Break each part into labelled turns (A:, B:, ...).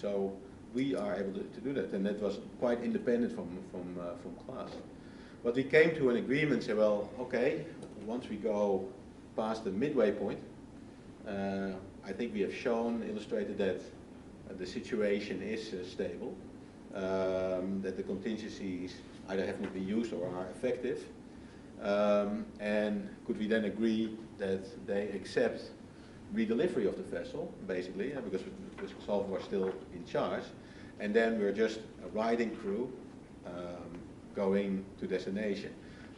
A: So we are able to do that, and that was quite independent from class. But we came to an agreement, say, well, okay, once we go past the midway point, I think we have illustrated that the situation is stable, that the contingencies either have not been used or are effective, and could we then agree that they accept redelivery of the vessel, basically, because the Salvo was still in charge, and then we're just a riding crew going to destination.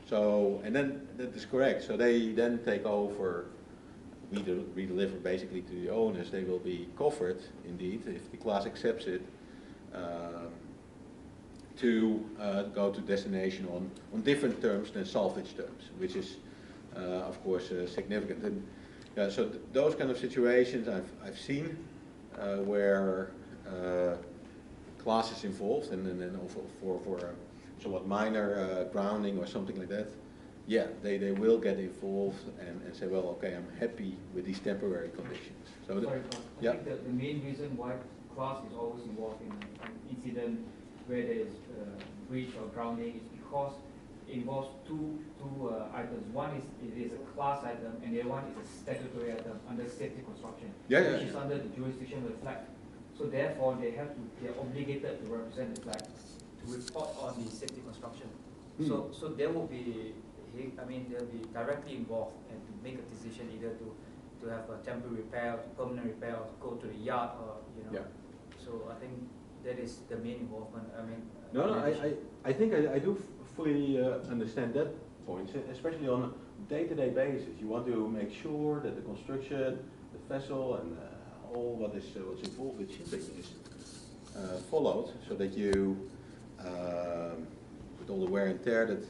A: So, and then that is correct. So they then take over, we redeliver basically to the owners. They will be covered, indeed, if the class accepts it, to go to destination on different terms than salvage terms, which is, of course, significant. And so those kind of situations I've seen where class is involved, and then for a somewhat minor grounding or something like that. Yeah, they will get involved and say, well, okay, I'm happy with these temporary conditions. So
B: sorry, I think that the main reason why class is always involved in an incident where there is breach or grounding is because it involves two items. One is it is a class item, and the other one is a statutory item under safety construction, which is under the jurisdiction of the flag. So therefore, they are obligated to represent the flag, to report on the safety construction. So there will be, they'll be directly involved and to make a decision either to have a temporary repair, or permanent repair, or to go to the yard, or So I think that is the main involvement.
A: I think I do fully understand that point, especially on a day-to-day basis. You want to make sure that the construction, the vessel, and all what's involved with shipping is followed, so that you, with all the wear and tear, that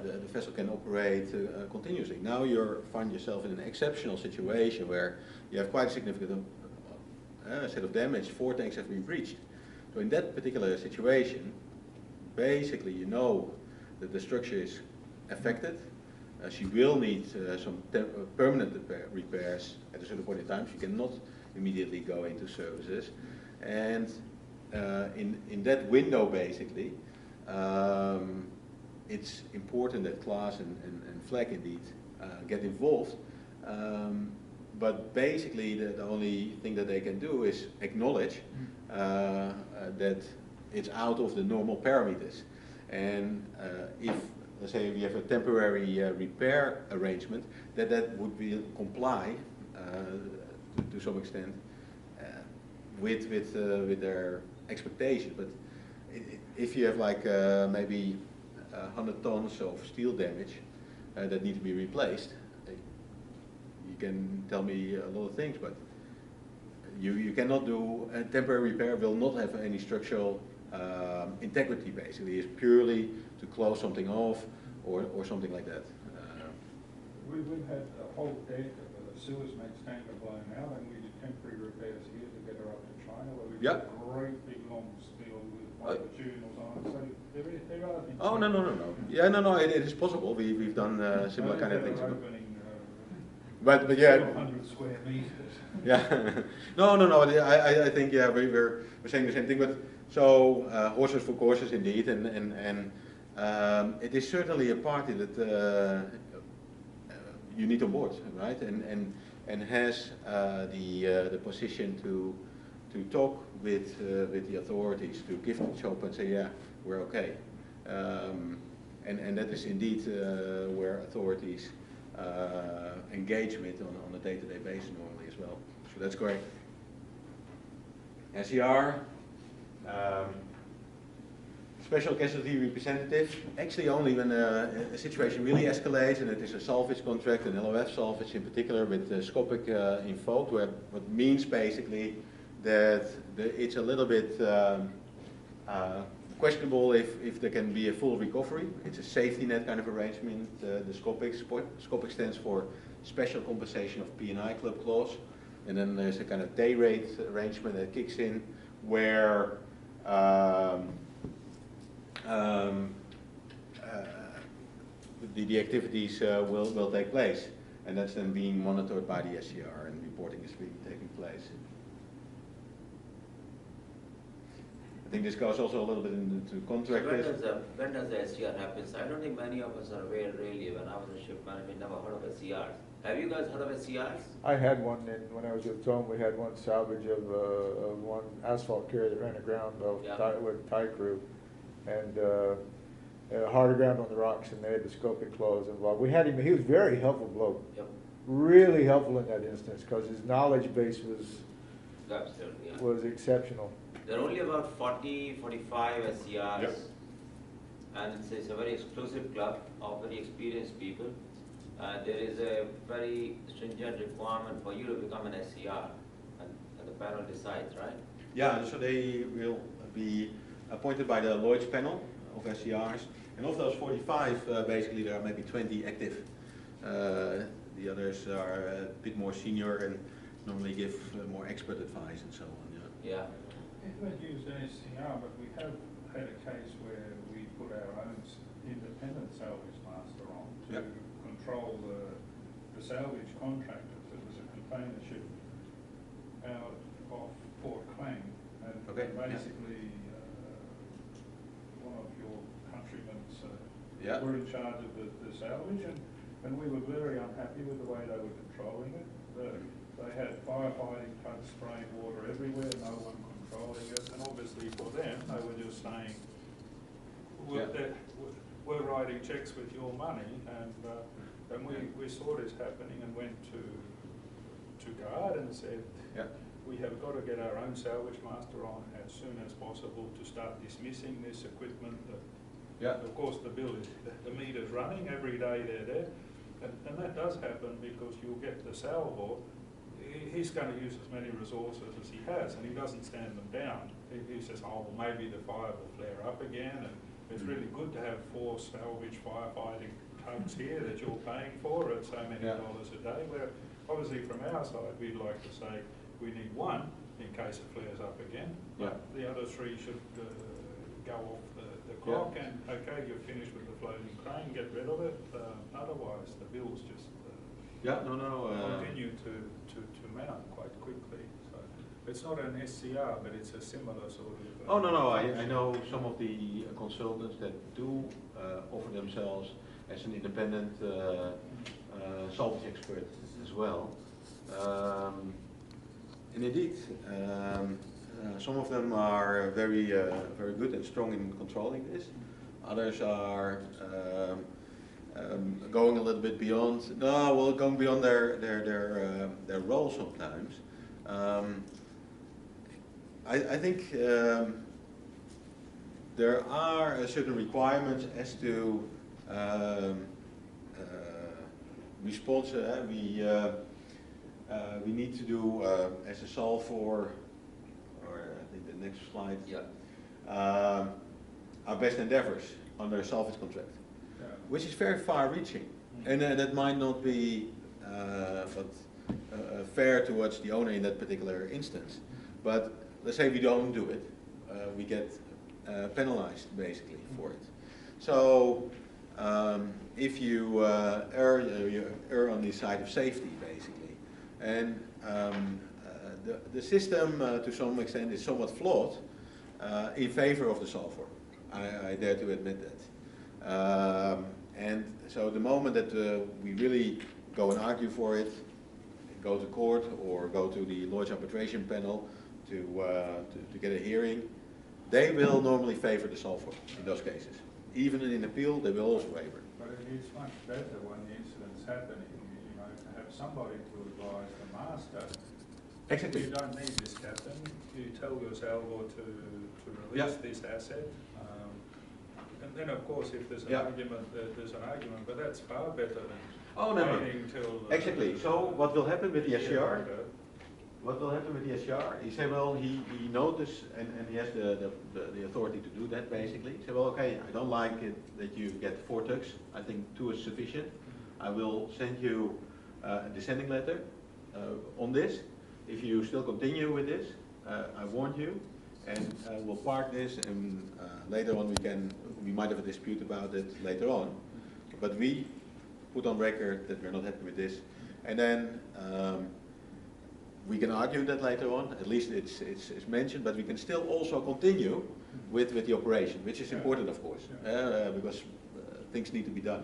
A: the vessel can operate continuously. Now you find yourself in an exceptional situation where you have quite a significant set of damage. 4 tanks have been breached. So in that particular situation, basically you know that the structure is affected. She will need some permanent repairs at a certain point in time. She cannot immediately go into services. And in that window, basically, it's important that class and flag indeed get involved. But basically, the only thing that they can do is acknowledge that it's out of the normal parameters. And if, let's say, we have a temporary repair arrangement, that would be comply to some extent with their expectation. But if you have like maybe 100 tons of steel damage that need to be replaced, you can tell me a lot of things, but you cannot do a temporary repair. Will not have any structural integrity. Basically, it's purely to close something off or something like that.
C: We've had a whole deck of a sewage mains tanker blown out, and we did temporary repairs here to get her up to China, where we did a great big long steel with longitudinals on it. So there are things.
A: Oh, no. Yeah, no, it is possible. We've done similar kind of things. But yeah.
C: 100 square meters.
A: Yeah. No. I think we're saying the same thing. But so horses for courses, indeed, and it is certainly a party that you need on board, right? And has the position to talk with the authorities, to give them a chop and say, yeah, we're okay. And that is indeed where authorities engage with on a day-to-day basis normally as well. So that's great. SCR, special casualty representative, actually only when a situation really escalates and it is a salvage contract, an LOF salvage in particular with Scopic invoked, what means basically that it's a little bit questionable if there can be a full recovery. It's a safety net kind of arrangement. The Scopic stands for Special Compensation of P&I Club Clause. And then there's a kind of day rate arrangement that kicks in where the activities will take place. And that's then being monitored by the SCR, and reporting is taking place. think this goes also a little bit into contractors.
D: So when does the SCR happen? So I don't think many of us are aware really. When I was a shipman, we never heard of SCRs. Have you guys heard of SCRs?
E: I had one when I was with Tom. We had one salvage of one asphalt carrier that ran aground with tie crew, and hard aground on the rocks, and they had the scoping clause involved. We had him. He was a very helpful bloke.
D: Yep.
E: Really helpful in that instance because his knowledge base was exceptional.
D: There are only about 40, 45 SCRs,
A: Yep.
D: and it's a very exclusive club of very experienced people. There is a very stringent requirement for you to become an SCR, and the panel decides, right?
A: Yeah, so they will be appointed by the Lloyd's panel of SCRs, and of those 45, basically there are maybe 20 active. The others are a bit more senior and normally give more expert advice and so on.
D: Yeah.
C: We haven't used an SCR, but we have had a case where we put our own independent salvage master on to control the salvage contractors. It was a container ship out off Port Klang, and basically one of your countrymen were in charge of the salvage, and we were very unhappy with the way they were controlling it. They had firefighting tugs spraying water everywhere, no one controlling it, and obviously for them, they were just saying, we're writing checks with your money, and we saw this happening and went to guard and said, we have got to get our own salvage master on as soon as possible to start dismissing this equipment. Of course, the bill is, the meter's running every day they're there, and that does happen because you'll get the salvor. He's going to use as many resources as he has, and he doesn't stand them down. He says, oh, well, maybe the fire will flare up again, and it's really good to have 4 salvage firefighting tugs here that you're paying for at so many dollars a day, where obviously from our side, we'd like to say we need 1 in case it flares up again. The other 3 should go off the clock, and okay, you're finished with the floating crane, get rid of it. Otherwise, the bills just continue to mount quite quickly. So it's not an SCR, but it's a similar sort of.
A: Oh no, I know some of the consultants that do offer themselves as an independent salvage expert as well. And indeed, some of them are very good and strong in controlling this. Others are going a little bit beyond. Going beyond their role sometimes. I think there are certain requirements as to response. We need to do as a solve for, or I think the next slide. Our best endeavors under a salvage contract, which is very far-reaching, and that might not be fair towards the owner in that particular instance. But let's say we don't do it, we get penalized basically for it. So if you err on the side of safety, basically, and the system to some extent is somewhat flawed in favor of the solver. I dare to admit that. And so the moment that we really go and argue for it, go to court or go to the Lloyd's arbitration panel to get a hearing, they will normally favor the solver in those cases. Even in appeal, they will also favor.
C: But it is much better when the incident's happening, to have somebody to advise the master.
A: Exactly.
C: You don't need this, Captain. You tell your salvor to release this asset. And then, of course, if there's an argument, there's an argument. But that's far better than waiting till.
A: Exactly. So what will happen with the SCR? What will happen with the SCR? He said, well, he noticed, and he has the authority to do that, basically. He said, well, okay, I don't like it that you get 4 tugs. I think 2 is sufficient. I will send you a descending letter on this. If you still continue with this, I warned you, and we'll park this, and later on we might have a dispute about it later on. But we put on record that we're not happy with this, and then we can argue that later on, at least it's mentioned, but we can still also continue with the operation, which is important, of course, because things need to be done.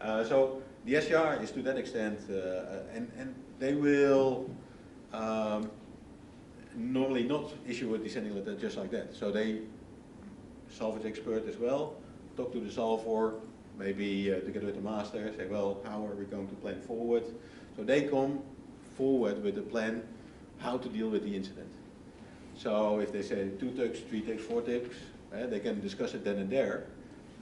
A: So the SCR is to that extent, and they will normally not issue a descending letter just like that. So they, salvage expert as well, talk to the solver, maybe together with the master, say, well, how are we going to plan forward? So they come forward with a plan how to deal with the incident. So if they say 2 tugs, 3 tugs, 4 tugs, they can discuss it then and there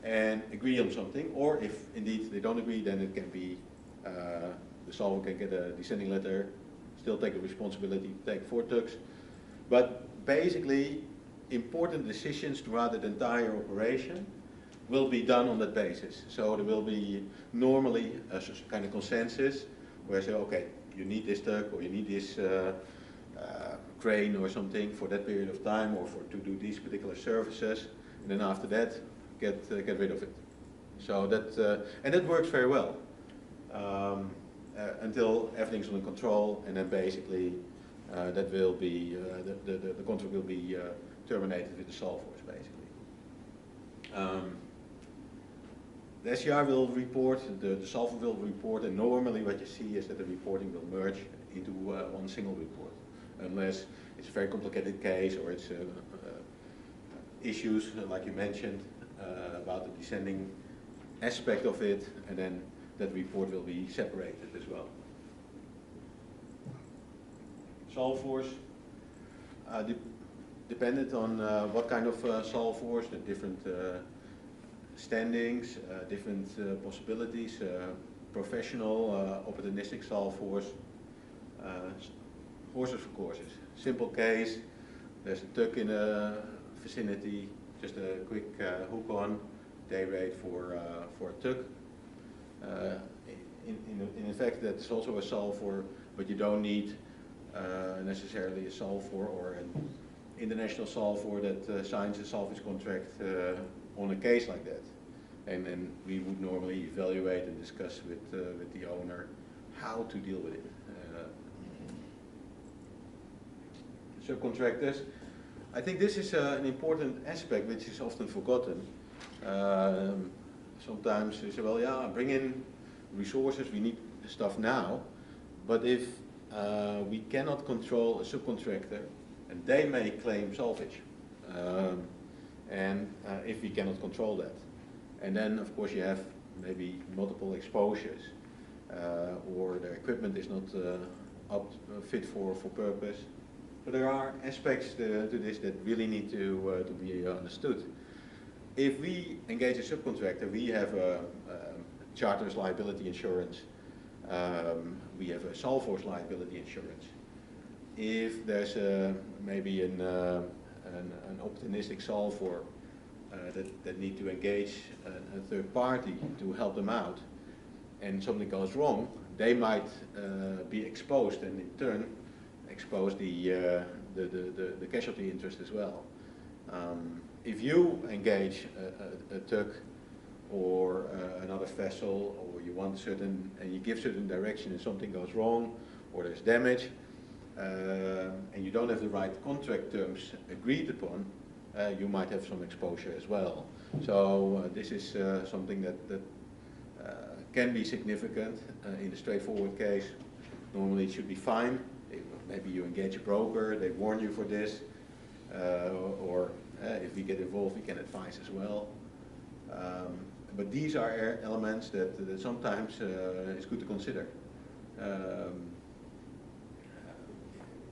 A: and agree on something. Or if indeed they don't agree, then it can be, the solver can get a descending letter, still take the responsibility to take 4 tugs. But basically, important decisions throughout the entire operation will be done on that basis. So there will be normally a kind of consensus where I say, okay, you need this tug or you need this crane or something for that period of time or to do these particular services, and then after that, get rid of it. So that, and that works very well until everything's under control, and then basically that will be, the contract will be terminated with the solvers, basically. The SCR will report, the solver will report, and normally what you see is that the reporting will merge into one single report, unless it's a very complicated case or it's issues, like you mentioned, about the descending aspect of it, and then that report will be separated as well. Solvers, dependent on what kind of solvers, the different standings, different possibilities, professional, opportunistic solvers, horses for courses. Simple case, there's a tug in a vicinity, just a quick hook on, day rate for a tug. In fact, that's also a solver, but you don't need necessarily a solver or an international solver that signs a salvage contract on a case like that. And then we would normally evaluate and discuss with the owner how to deal with it. Subcontractors, I think this is an important aspect which is often forgotten. Sometimes they say, well, yeah, bring in resources, we need stuff now, but if we cannot control a subcontractor, and they may claim salvage, and if we cannot control that. And then, of course, you have maybe multiple exposures, or the equipment is not fit for purpose. So there are aspects to this that really need to be understood. If we engage a subcontractor, we have a charter's liability insurance, we have a solver's liability insurance. If there's maybe an opportunistic solver that need to engage a third party to help them out, and something goes wrong, they might be exposed, and in turn expose the casualty interest as well. If you engage a tug or another vessel, or you want certain, and you give certain direction and something goes wrong, or there's damage, and you don't have the right contract terms agreed upon, you might have some exposure as well. So this is something that can be significant. In a straightforward case, normally it should be fine. Maybe you engage a broker, they warn you for this, or if we get involved, we can advise as well. But these are elements that sometimes it's good to consider.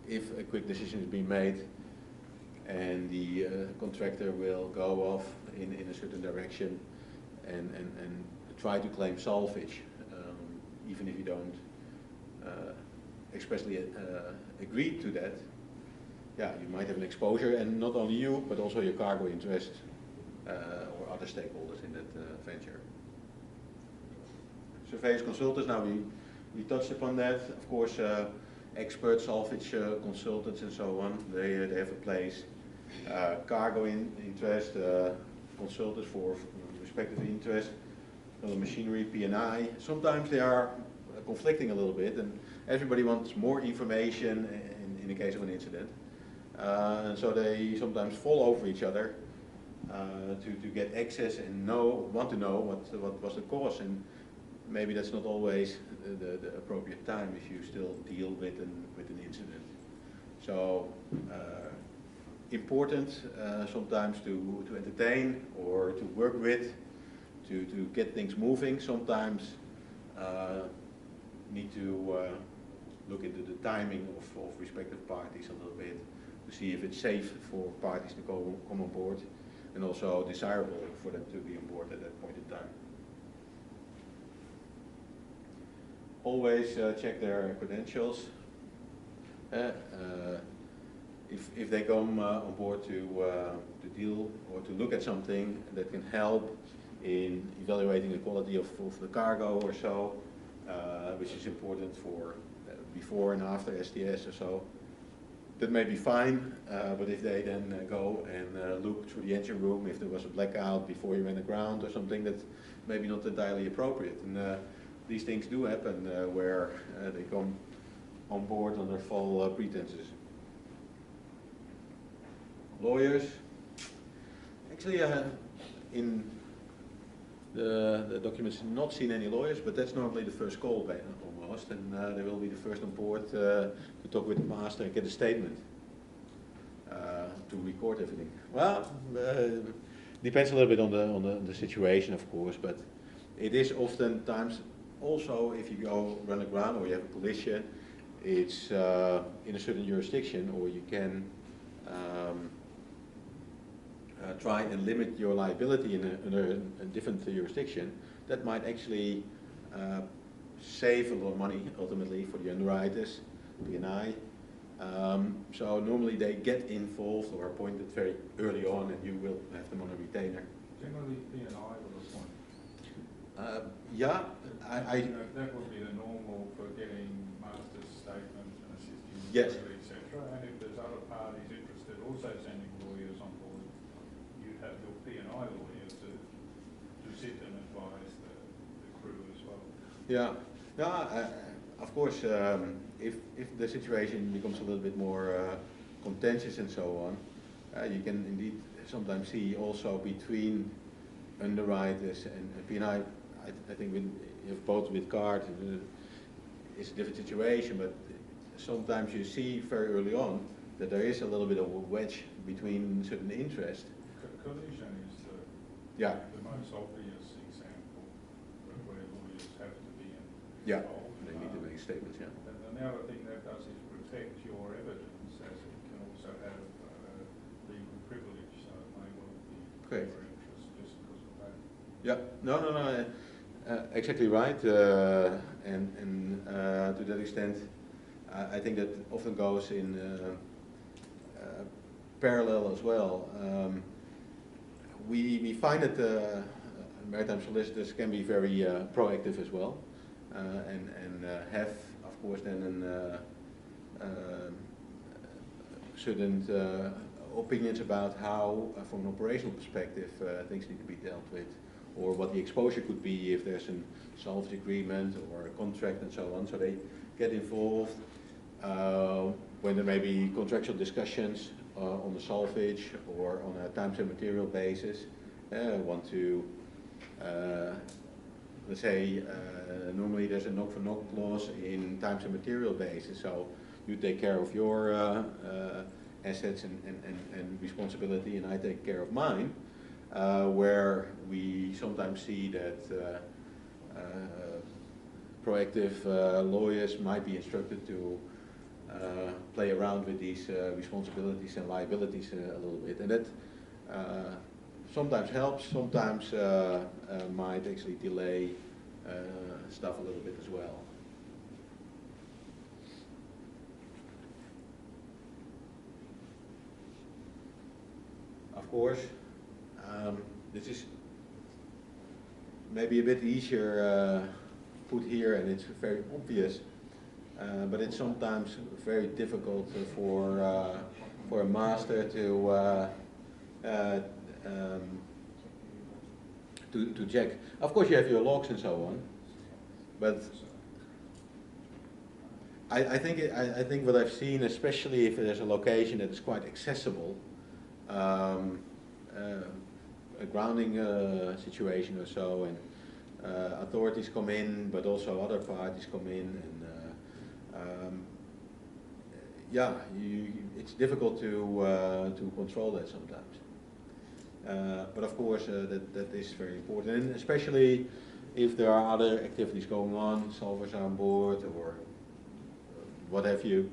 A: If a quick decision is being made and the contractor will go off in a certain direction and try to claim salvage, even if you don't expressly agree to that, yeah, you might have an exposure, and not only you, but also your cargo interest or other stakeholders in that venture. Surveyors, consultants, now we touched upon that. Of course, expert salvage consultants and so on, they have a place. Cargo interest, consultants for respective interest, machinery, P&I. Sometimes they are conflicting a little bit, and everybody wants more information in the case of an incident. And so they sometimes fall over each other to get access and want to know what was the cause, and maybe that's not always the appropriate time if you still deal with an incident. So important sometimes to entertain or to work with, to get things moving. Sometimes need to look into the timing of respective parties a little bit to see if it's safe for parties to come on board, and also desirable for them to be on board at that point in time. Always check their credentials. If they come on board to deal or to look at something that can help in evaluating the quality of the cargo or so, which is important for before and after STS or so, that may be fine, but if they then go and look through the engine room, if there was a blackout before you went aground or something, that's maybe not entirely appropriate. And these things do happen where they come on board under false pretenses. Lawyers, actually in the documents not seen any lawyers, but that's normally the first call almost, and they will be the first on board to talk with the master and get a statement to record everything. Well, depends a little bit on the situation, of course, but it is oftentimes also if you go run aground or you have a collision, it's in a certain jurisdiction, or you can try and limit your liability in a different jurisdiction. That might actually save a lot of money ultimately for the underwriters, P&I. So normally they get involved or appointed very early on, and you will have them on a retainer.
C: Generally, P&I will appoint.
A: Yeah,
C: That would be the normal for getting master's statements and assisting,
A: yes,
C: etc. And if there's other parties interested, also sending lawyers on board, you have your P&I lawyers to sit and advise the crew as well.
A: Yeah, yeah. Of course, if the situation becomes a little bit more contentious and so on, you can indeed sometimes see also between underwriters and P&I. I think if both with card, it's a different situation, but sometimes you see very early on that there is a little bit of a wedge between certain interests.
C: Collision is the most obvious example where lawyers have to be involved.
A: Yeah, they need to make statements, yeah.
C: And the other thing that does is protect your evidence, as it can also have legal privilege, so it may well be your interest just because of that.
A: Yeah, no. Exactly right, and to that extent, I think that often goes in parallel as well. We find that maritime solicitors can be very proactive as well, and have, of course, then certain opinions about how, from an operational perspective, things need to be dealt with, or what the exposure could be if there's a salvage agreement or a contract and so on. So they get involved when there may be contractual discussions on the salvage or on a times and material basis. Want to, let's say, normally there's a knock-for-knock clause in times and material basis, so you take care of your assets and responsibility, and I take care of mine. Where we sometimes see that proactive lawyers might be instructed to play around with these responsibilities and liabilities a little bit, and that sometimes helps, sometimes might actually delay stuff a little bit as well. Of course, this is maybe a bit easier put here, and it's very obvious, but it's sometimes very difficult for a master to check. Of course, you have your logs and so on, but I think what I've seen, especially if there's a location that is quite accessible, a grounding situation or so, and authorities come in, but also other parties come in, and yeah, it's difficult to control that sometimes. But of course, that is very important, and especially if there are other activities going on, solvers are on board, or what have you.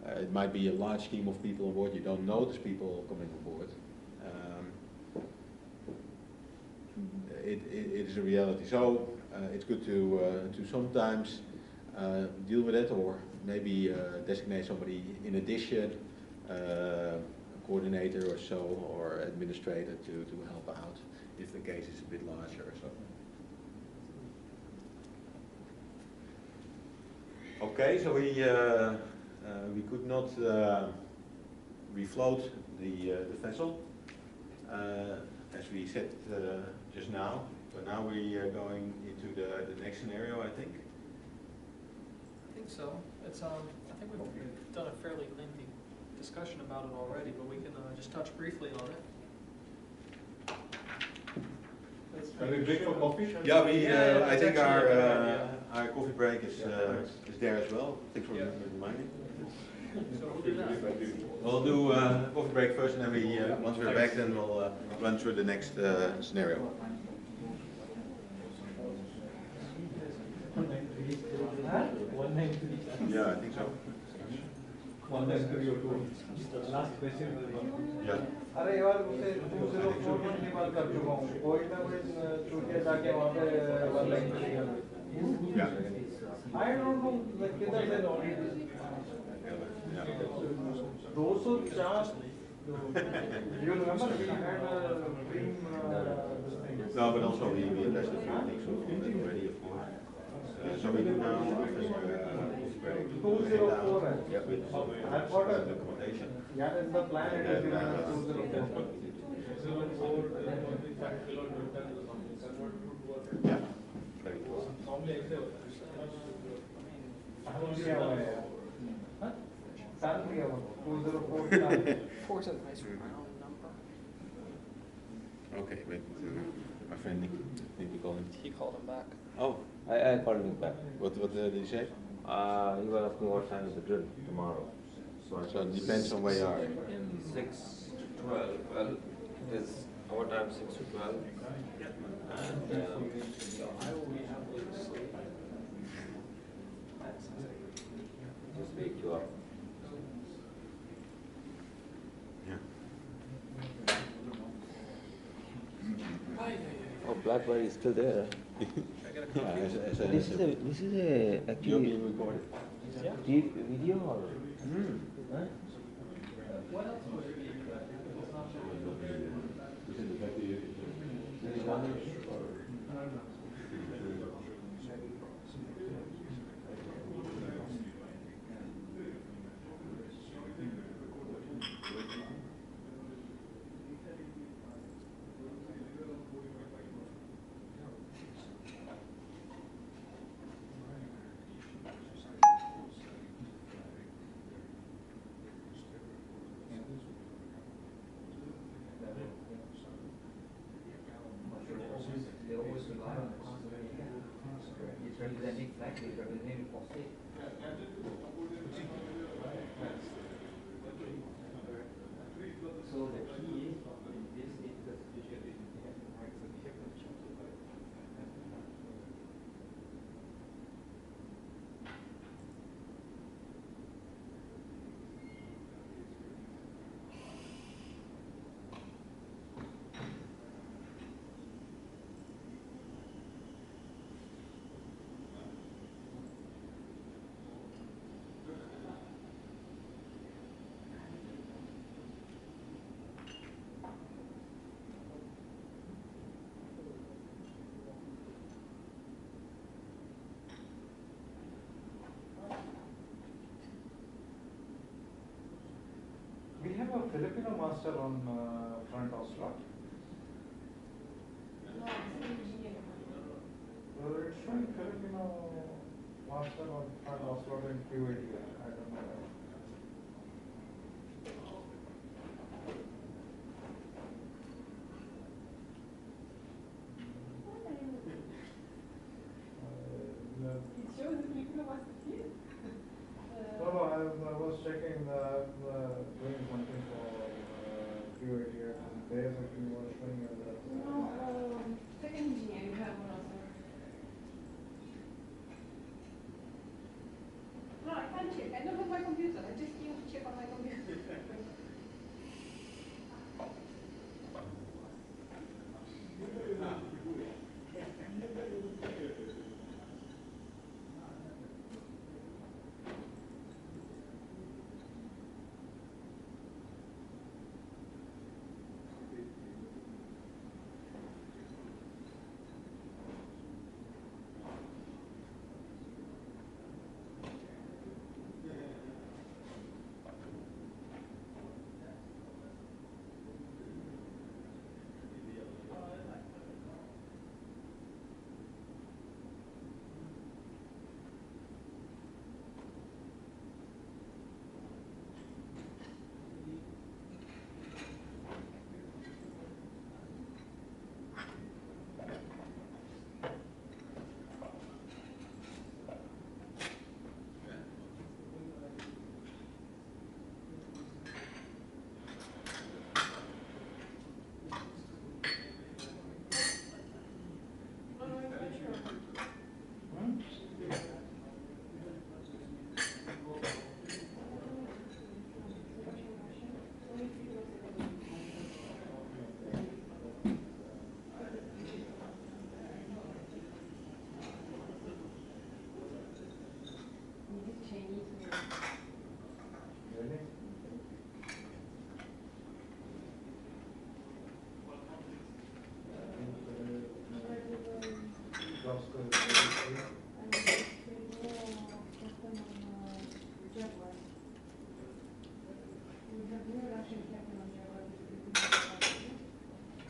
A: It might be a large team of people on board, you don't notice people coming on board. It is a reality. So it's good to sometimes deal with it, or maybe designate somebody in addition, a coordinator or so, or administrator to help out if the case is a bit larger or so. Okay, so we could not refloat the vessel as we said just now. So now we are going into the next scenario, I think.
F: I think so. It's I think we've done a fairly lengthy discussion about it already, but we can just touch briefly on it.
C: Are we big for coffee?
A: Yeah, I think
F: actually
A: our coffee break is there as well. Thanks for reminding.
F: So we'll do that.
A: We'll do coffee break first, and then we once we're back, then we'll run through the next scenario. Yeah, I think so.
G: Last question.
A: Yeah.
G: अरे यार उसे 204 की बात कर चुका हूँ कोई ना कोई छूटे जाके वहाँ पे ऑनलाइन करेगा I don't know किधर से दो सौ चार you remember we had a dream
A: No, but also we addressed a few things already, of course. So we do now break.
G: 204
A: Yeah, with
G: I've got a
A: accommodation.
G: yeah in the plan it is given as 204
A: Yeah, very cool.
G: Salary 204
F: Four is a nice round number.
A: Okay, wait, my friend need to call him.
F: He called him back.
A: Oh,
D: I called him back.
A: what did he say?
D: He was asking what time is the drill tomorrow.
A: So it depends on where you are.
D: 6 to 12. Well, it is our time 6 to 12. And just wake you up.
A: Yeah.
D: Oh, Blackberry is still there.
A: Yeah,
D: This is a
A: you're
D: actually
A: being recorded.
D: video or? Huh?
B: They always rely on the conservation. It's representing flag, it's representing phosphate. So the key is in this
G: we have a Filipino master on front of slot. It's showing Filipino faster or hard offload and QAD? I don't know.
H: It shows that you know what's the kid.
G: No, I was checking, doing something for QAD here, and there's actually was showing that.
H: No, second engineer, you have one also. No, I can't check. I don't have my computer. I just need to check on my computer.
G: Really?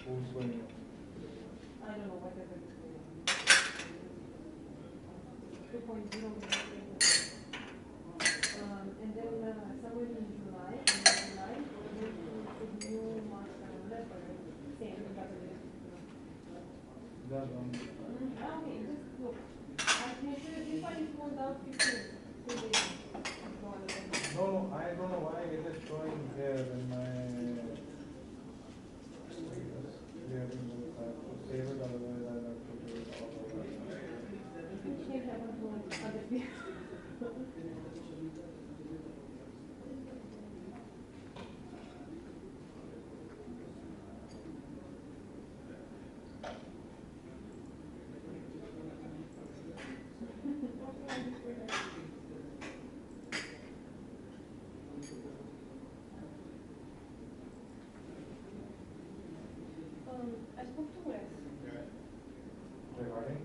G: Who's going?
H: I don't know whatever it's going on. 2.0. And then somewhere in July, we're going to put new marks on letter, same W.
G: That one.
H: Okay, just look. I can sure this one is more down 15.
G: No, I don't know why it is showing here in my. I have to save it, otherwise I'll have to do it all over.
H: You can't have other people. I spoke to Wes.
G: Regarding?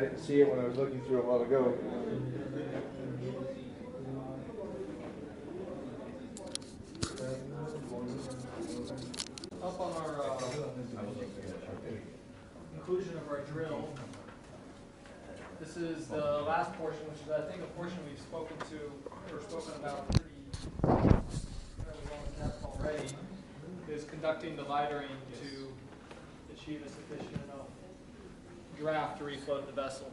E: didn't see it when I was looking through a while ago.
F: Up on our conclusion of our drill, this is the last portion, which is, I think, a portion we've spoken about pretty well in depth already, is conducting the lightering to achieve a sufficient enough draft to refloat the vessel.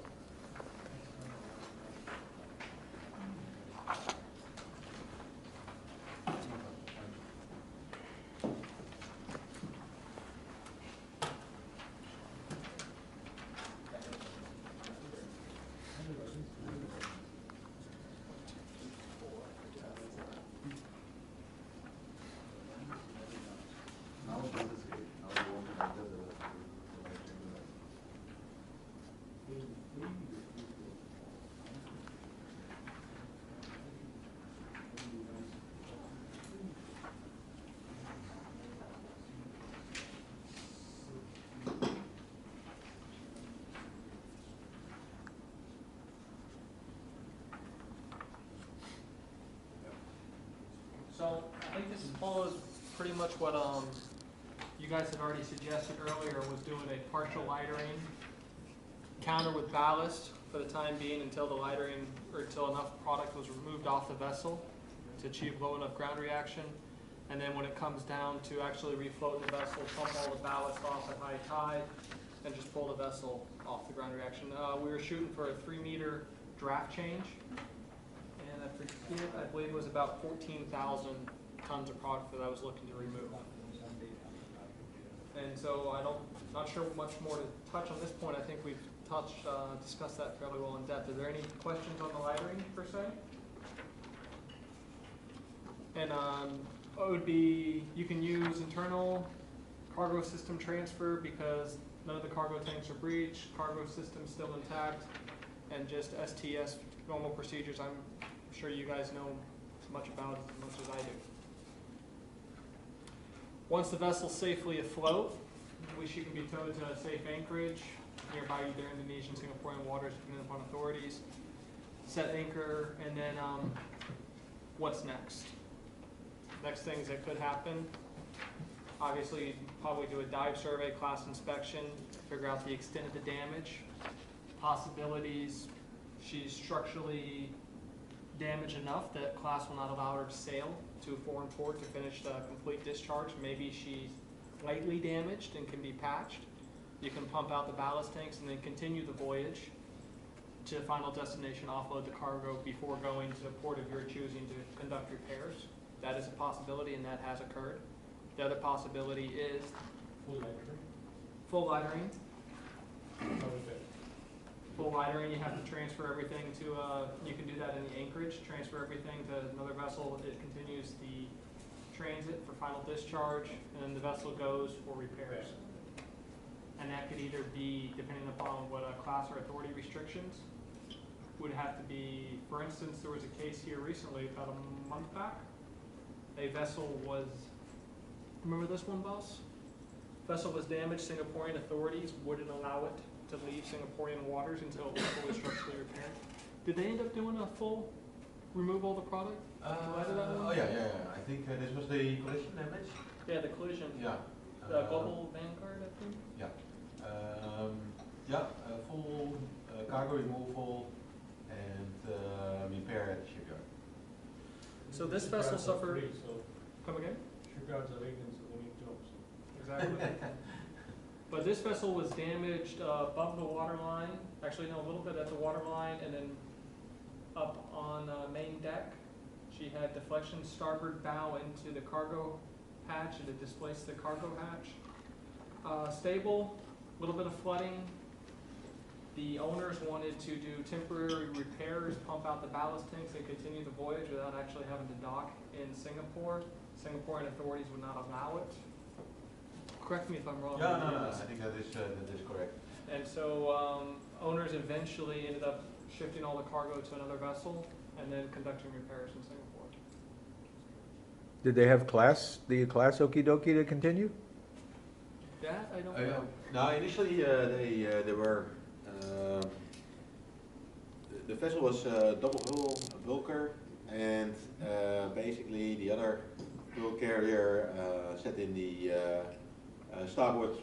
F: So I think this follows pretty much what you guys had already suggested earlier, was doing a partial lightering, counter with ballast for the time being until the lightering, or until enough product was removed off the vessel to achieve low enough ground reaction. And then when it comes down to actually refloating the vessel, pump all the ballast off at high tide and just pull the vessel off the ground reaction. We were shooting for a 3-meter draft change. And I forget, I believe it was about 14,000 tons of product that I was looking to remove. And so not sure much more to touch on this point. I think we've discussed that fairly well in depth. Are there any questions on the lightering per se? And it would be, you can use internal cargo system transfer because none of the cargo tanks are breached, cargo system still intact, and just STS normal procedures. I'm sure you guys know as much about it as much as I do. Once the vessel's safely afloat, she can be towed to a safe anchorage nearby either Indonesian, Singaporean waters, depending upon authorities. Set anchor, and then what's next? Next things that could happen, obviously you'd probably do a dive survey, class inspection, figure out the extent of the damage, possibilities. She's structurally damaged enough that class will not allow her to sail to a foreign port to finish the complete discharge. Maybe she's lightly damaged and can be patched. You can pump out the ballast tanks and then continue the voyage to final destination, offload the cargo before going to the port of your choosing to conduct repairs. That is a possibility, and that has occurred. The other possibility is full lightering. Full lightering, you have to transfer everything to, you can do that in the anchorage, transfer everything to another vessel. It continues the transit for final discharge, and then the vessel goes for repairs. And that could either be, depending upon what class or authority restrictions, would have to be, for instance, there was a case here recently, about a month back. A vessel was, remember this one, boss? Vessel was damaged. Singaporean authorities wouldn't allow it to leave Singaporean waters until it was fully structurally repaired. Did they end up doing a full remove all the product?
A: Oh yeah. I think this was the collision damage.
F: Yeah, the collision.
A: Yeah.
F: The Global Vanguard, I think.
A: Yeah. Full cargo removal and repair at the shipyard.
F: So this vessel suffered. Come again?
C: Shipyards are agents of the new jobs.
F: Exactly. But this vessel was damaged above the waterline. Actually, no, a little bit at the waterline, and then up on main deck. She had deflection starboard bow into the cargo hatch, and it displaced the cargo hatch. Stable, a little bit of flooding. The owners wanted to do temporary repairs, pump out the ballast tanks, and continue the voyage without actually having to dock in Singapore. Singaporean authorities would not allow it. Correct me if I'm wrong.
A: No. I think that is correct.
F: And so owners eventually ended up shifting all the cargo to another vessel and then conducting repairs in Singapore.
E: Did they have the class okie dokie to continue?
F: That I don't know.
A: No, initially they were the vessel was double hull bulker, and basically the other bulk carrier sat in the starboard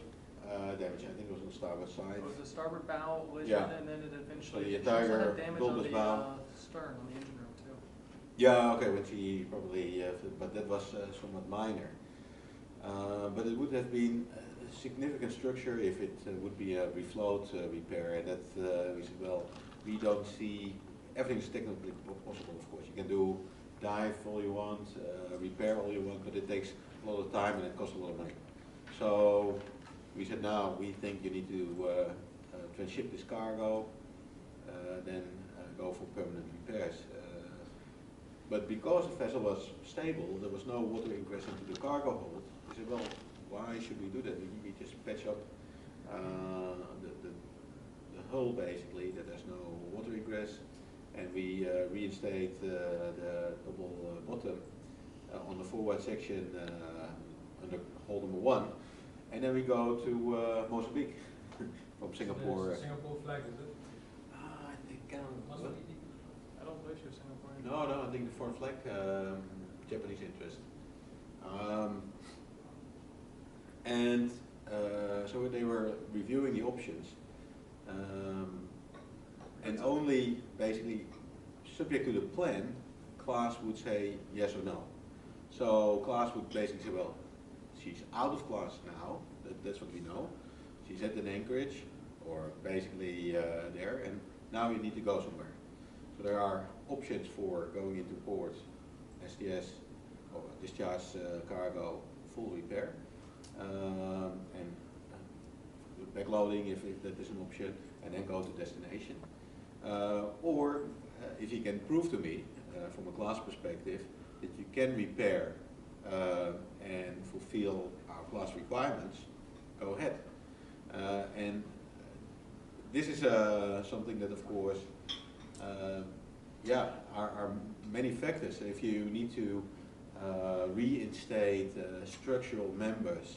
A: damage. I think it was on the starboard side.
F: It was a starboard bow collision,
A: Yeah.
F: and then it eventually
A: So the
F: she also
A: entire
F: had damage on
A: bulbous
F: the
A: bow.
F: stern, on the engine room too.
A: Yeah, okay, but she probably, but that was somewhat minor. But it would have been a significant structure if it would be a refloat repair, and that we said, well, we don't see, everything is technically possible, of course. You can do dive all you want, repair all you want, but it takes a lot of time and it costs a lot of money. So we said, now we think you need to transship this cargo, then go for permanent repairs. But because the vessel was stable, there was no water ingress into the cargo hold. We said, well, why should we do that? We just patch up the hull basically, that there's no water ingress, and we reinstate the double bottom on the forward section under hold number 1, and then we go to Mozambique from Singapore.
G: Singapore flag, is it?
A: I think.
F: I don't believe she was Singaporean.
A: No, I think the foreign flag, Japanese interest. And so they were reviewing the options, and only basically subject to the plan, Klaas would say yes or no. So Klaas would basically say, well, she's out of class now, that's what we know. She's at an anchorage, or basically there, and now you need to go somewhere. So there are options for going into port, STS, or discharge cargo, full repair, and backloading if that is an option, and then go to destination. Or if you can prove to me, from a class perspective, that you can repair and fulfill our class requirements, go ahead. And this is something that, of course, are many factors. If you need to reinstate structural members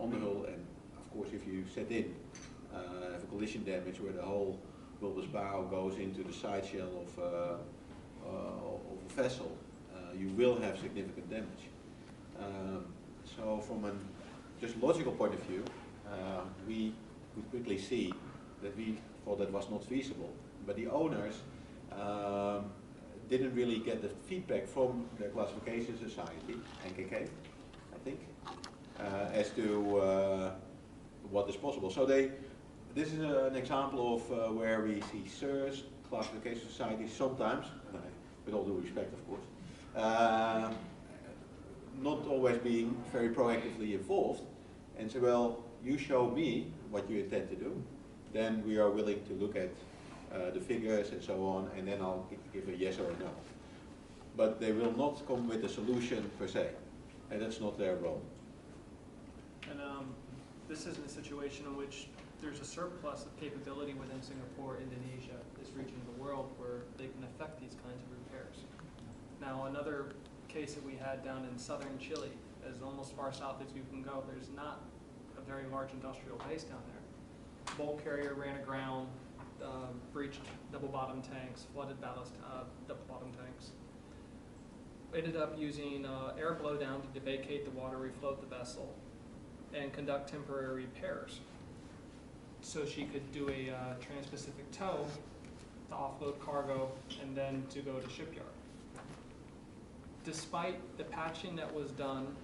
A: on the hull, and of course if you set in have a collision damage where the whole bulbous bow goes into the side shell of a vessel, you will have significant damage. So from a just logical point of view, we could quickly see that we thought that was not feasible, but the owners didn't really get the feedback from the classification society, NKK, I think, as to what is possible. So this is an example of where we see SIRS, classification societies, sometimes, with all due respect of course, not always being very proactively involved, and say, well, you show me what you intend to do, then we are willing to look at the figures and so on, and then I'll give a yes or a no. But they will not come with a solution per se, and that's not their role.
F: And this is a situation in which there's a surplus of capability within Singapore, Indonesia, this region of the world, where they can effect these kinds of repairs. Now, another case that we had down in southern Chile, as almost far south as you can go, there's not a very large industrial base down there. Bulk carrier ran aground, breached double bottom tanks, flooded ballast double bottom tanks. Ended up using air blowdown to vacate the water, refloat the vessel, and conduct temporary repairs. So she could do a trans-Pacific tow to offload cargo and then to go to shipyard. Despite the patching that was done,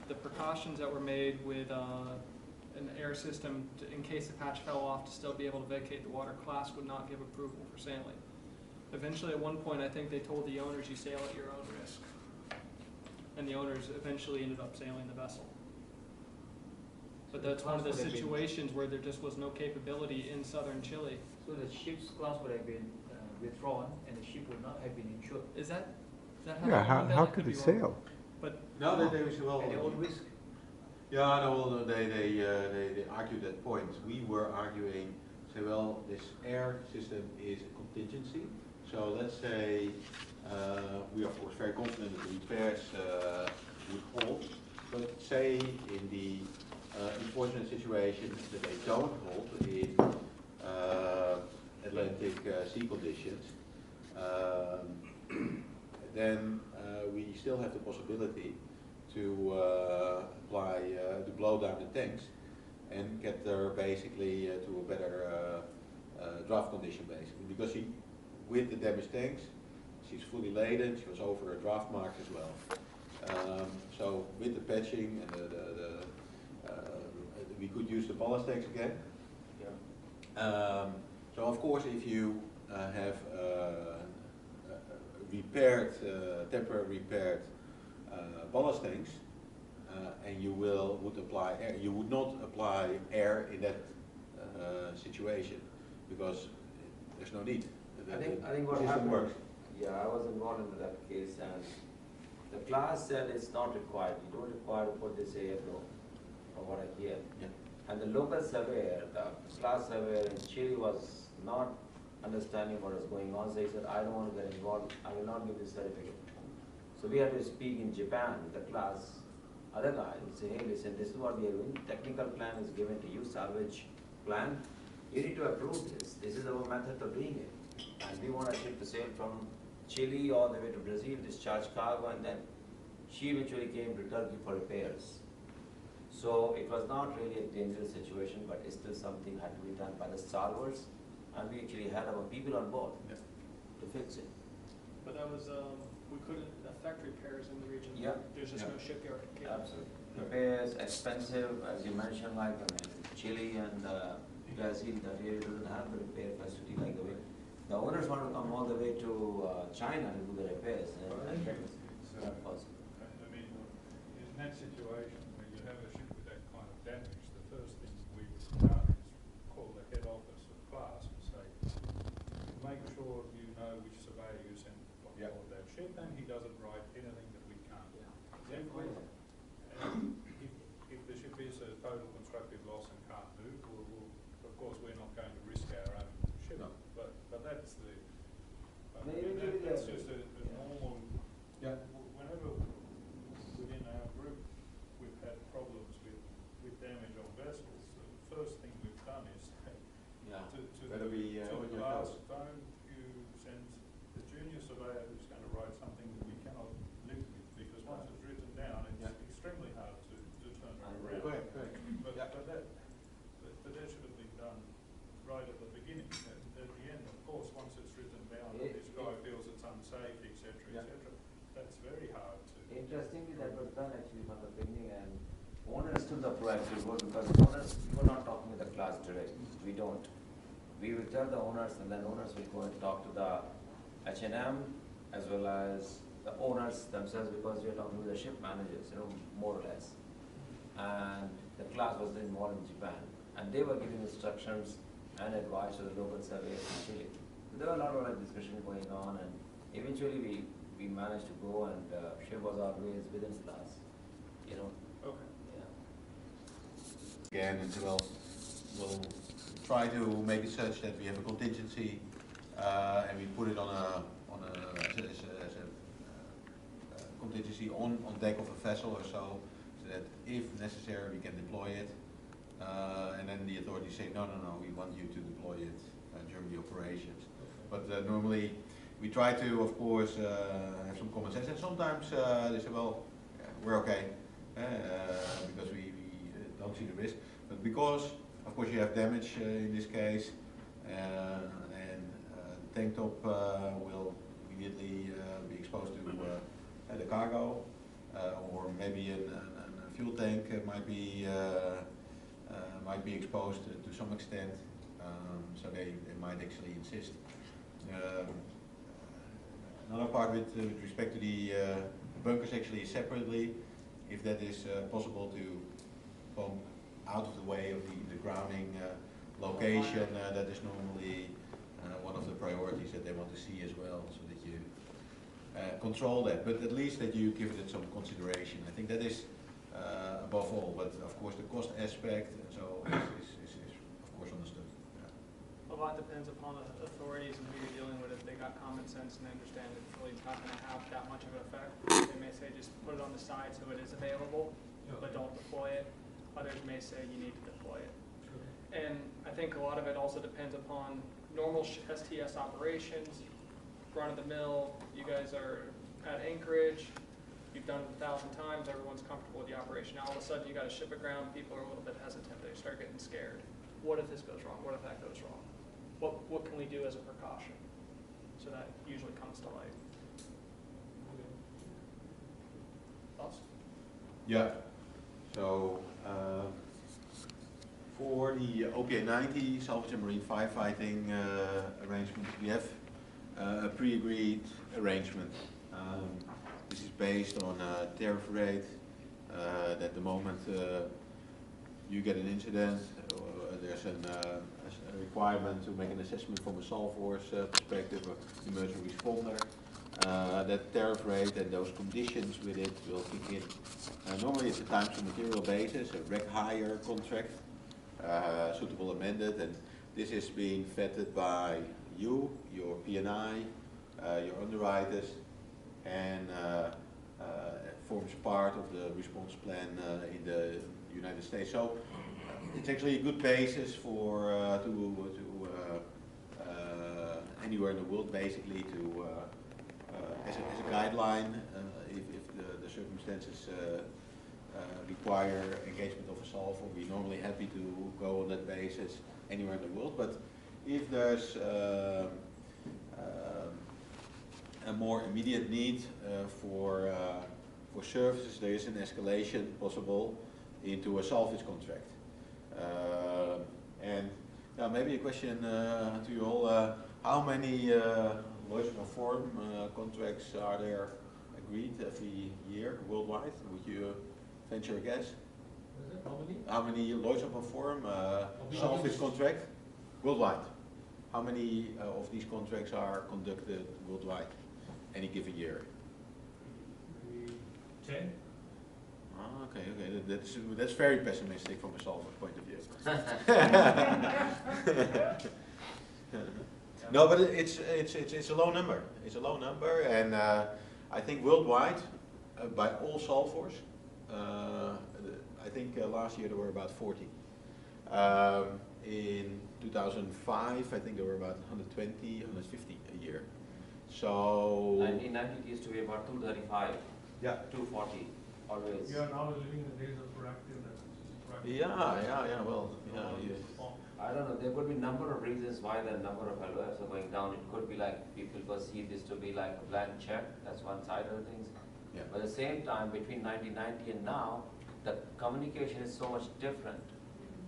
F: the precautions that were made with an air system in case the patch fell off to still be able to vacate the water, class would not give approval for sailing. Eventually, at one point, I think they told the owners, you sail at your own risk. And the owners eventually ended up sailing the vessel. But that's one of the situations where there just was no capability in southern Chile.
B: So the ship's class would have been withdrawn, and the ship would not have been insured.
F: Is that
E: Yeah,
F: how
E: how could it sail?
F: But
A: No, they say, well,
B: At their own risk.
A: yeah, no, well, they argued that point. We were arguing, say, well, this air system is a contingency. So let's say we are of course very confident that the repairs would hold, but say in the unfortunate situation that they don't hold in, Atlantic sea conditions, then we still have the possibility to apply, to blow down the tanks and get there basically to a better draft condition basically. Because with the damaged tanks, she's fully laden, she was over a draft mark as well. So with the patching and we could use the ballast tanks again. So of course if you have repaired, temporary repaired ballast tanks, and you would apply air, you would not apply air in that situation because there's no need.
D: I think what
A: system
D: happened,
A: works.
D: yeah, I was involved in that case, and the class said it's not required. You don't require to put this air flow, from what I hear.
A: Yeah.
D: And the local surveyor, the class surveyor in Chile was not understanding what was going on, so he said, I don't want to get involved, I will not give this certificate. So we had to speak in Japan, the class, other guy, and say, hey, listen, this is what we are doing, technical plan is given to you, salvage plan, you need to approve this is our method of doing it. And we want a ship to sail from Chile all the way to Brazil, discharge cargo, and then she eventually came to Turkey for repairs. So it was not really a dangerous situation, but it's still something had to be done by the salvors, and we actually had our people on board to fix it.
F: But that was, we couldn't affect repairs in the region.
D: Yeah.
F: There's just no shipyard capable.
D: Absolutely. Repairs, expensive, as you mentioned, like Chile and Brazil, that area doesn't have the repair facility like the way. The owners want to come all the way to China to do the repairs, and that's not possible.
C: I mean, in that situation, when you have a ship with that kind of damage, the first thing we would done is call the head office of class and say, make sure you know which surveyor you send on board that ship, and he doesn't write anything that we can't exemplify. And if the ship is a total constructive loss and can't move, of course we're not going to risk our own ship.
A: No.
C: But that's the,
D: That's
C: just a normal.
A: Yeah.
C: Whenever within our group we've had problems with damage on vessels, the first thing we've done is to
A: Better be
C: the
A: on your
C: last
A: toes.
C: phone, you send the junior surveyor who's going to write something that we cannot live with, because once it's written down, it's extremely hard to turn it around.
A: Correct.
C: But that should have been done right at the beginning. At the end, of course, once it's written down, this guy feels it's unsafe, etc., that's very hard to.
D: Interestingly, that was done actually from the beginning, and owners took the proactive role, because owners, we were not talking with the class directly. We don't. We will tell the owners, and then owners will go and talk to the H&M as well as the owners themselves, because we are talking with the ship managers, more or less. And the class was involved in Japan, and they were giving instructions and advice to the local surveyors in Chile. There were a lot of discussion going on, and eventually we managed to go, and ship was always within class,
F: Okay.
D: Yeah.
A: Again, and we'll try to make it such that we have a contingency, and we put it on a contingency on deck of a vessel or so that if necessary we can deploy it. And then the authorities say, no, we want you to deploy it during the operations. But normally we try to, of course, have some common sense, and sometimes they say, well, we're okay, because we don't see the risk. But because, of course, you have damage in this case, and the tank top will immediately be exposed to the cargo, or maybe a fuel tank might be exposed to some extent, so they might actually insist. Another part with respect to the bunkers actually is separately, if that is possible to pump out of the way of the grounding location, that is normally one of the priorities that they want to see as well, so that you control that, but at least that you give it some consideration. I think that is above all, but of course the cost aspect and so is of course understood.
F: A lot depends upon the authorities and who you're dealing with. If they got common sense and understand it's really not going to have that much of an effect, they may say just put it on the side so it is available, but don't deploy it. Others may say you need to deploy it. And I think a lot of it also depends upon normal STS operations, run of the mill, you guys are at Anchorage, you've done it 1,000 times, everyone's comfortable with the operation. Now all of a sudden you got to ship it ground, people are a little bit hesitant, they start getting scared. What if this goes wrong? What if that goes wrong? What can we do as a precaution? So that usually comes to light. Thoughts?
A: Yeah. So for the OPA 90 salvage and marine firefighting arrangement, we have a pre-agreed arrangement. This is based on a tariff rate. That the moment you get an incident, there's a requirement to make an assessment from a Salforce perspective, or emergency responder. That tariff rate and those conditions with it will kick in. Normally it's a times and material basis, a rec hire contract, suitable amended, and this is being vetted by you, your P&I, your underwriters, and forms part of the response plan in the United States. So it's actually a good basis for anywhere in the world, basically, to as a guideline, if the circumstances require engagement of a solver, we're normally happy to go on that basis anywhere in the world. But if there's a more immediate need for services, there is an escalation possible into a salvage contract. And now maybe a question to you all: how many Lloyd's of Forum contracts are there agreed every year worldwide? Would you venture a guess? How many Lloyd's of Forum salvage contract worldwide? How many of these contracts are conducted worldwide any given year?
G: 10.
A: Oh, okay. That's very pessimistic from a solver point of view. No, but it's a low number. It's a low number, and I think worldwide, by all solvers, I think last year there were about 40. In 2005, I think there were about 120, 150 a year. So
D: 1990 it used to be about 235.
A: Yeah.
D: 240 always.
G: We are now living in the days of proactiveness.
A: Yeah. Well,
D: I don't know, there could be a number of reasons why the number of LOFs are going down. It could be like people perceive this to be like a blank check, that's one side of things.
A: Yeah.
D: But at the same time, between 1990 and now, the communication is so much different.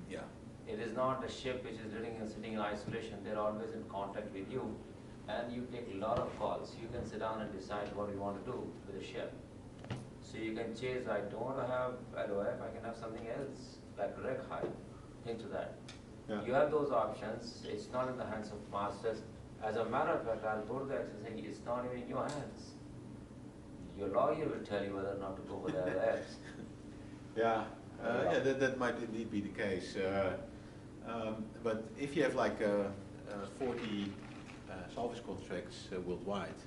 A: Yeah.
D: It is not a ship which is sitting in isolation. They're always in contact with you, and you take a lot of calls. You can sit down and decide what you want to do with the ship. So you can chase, I don't want to have LOF, I can have something else, like rec hire, things to that.
A: Yeah.
D: You have those options. It's not in the hands of masters. As a matter of fact, I'll go to the exercise and say, it's not even in your hands. Your lawyer will tell you whether or not to go with the LOFs.
A: Yeah, that might indeed be the case. But if you have like 40 salvage contracts worldwide,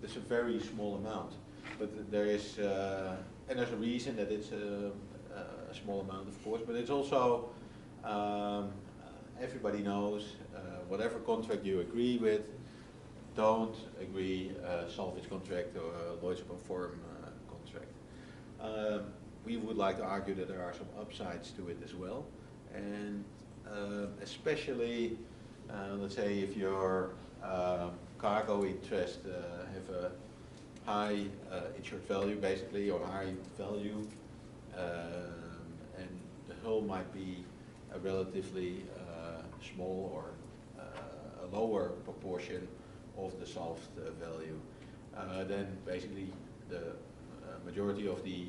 A: that's a very small amount. But there is, and there's a reason that it's a small amount, of course. But it's also everybody knows whatever contract you agree with, don't agree salvage contract or Lloyd's of Forum contract. We would like to argue that there are some upsides to it as well, and especially, let's say, if your cargo interest have a high insured value, basically, or high value, and the hull might be a relatively small or a lower proportion of the solved value, then basically the majority of the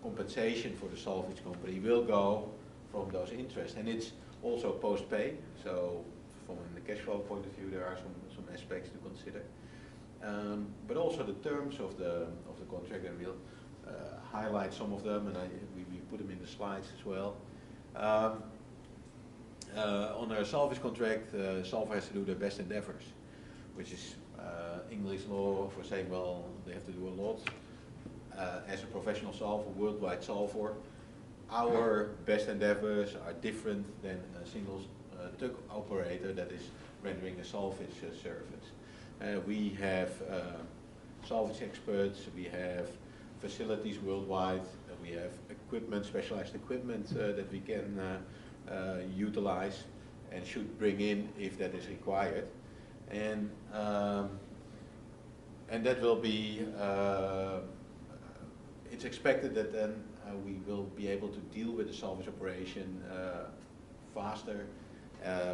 A: compensation for the salvage company will go from those interests, and it's also post-pay. So, from the cash flow point of view, there are some aspects to consider, but also the terms of the contract, and we'll highlight some of them, and we put them in the slides as well. On a salvage contract, salver has to do their best endeavors, which is English law for saying, well, they have to do a lot. As a professional solver, worldwide solver, our best endeavors are different than a single tug operator that is rendering a salvage service. We have salvage experts, we have facilities worldwide, we have equipment, specialized equipment that we can utilize and should bring in if that is required. And that will be, it's expected that then we will be able to deal with the salvage operation faster,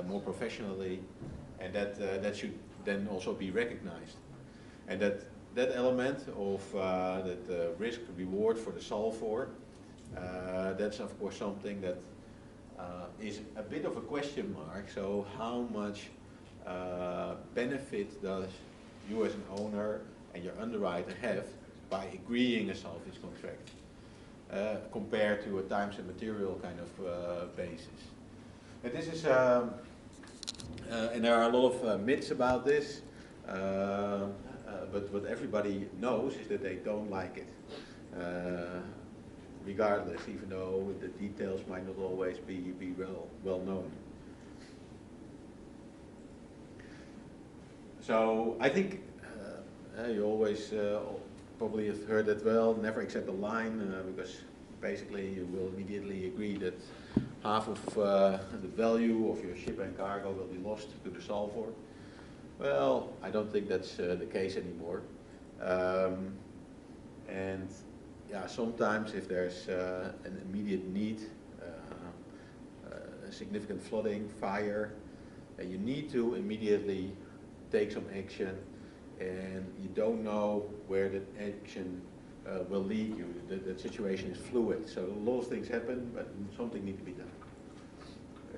A: more professionally, and that should then also be recognized. And that element of that risk reward for the solver, that's of course something that is a bit of a question mark. So how much benefit does you as an owner and your underwriter have by agreeing a salvage contract compared to a times and material kind of basis? And this is, and there are a lot of myths about this, but what everybody knows is that they don't like it, regardless, even though the details might not always be well known. So I think you always probably have heard that well, never accept a line, because basically you will immediately agree that half of the value of your ship and cargo will be lost to the solver. Well, I don't think that's the case anymore. And yeah, sometimes if there's an immediate need, significant flooding, fire, you need to immediately take some action, and you don't know where that action will lead you. The situation is fluid, so a lot of things happen, but something needs to be done.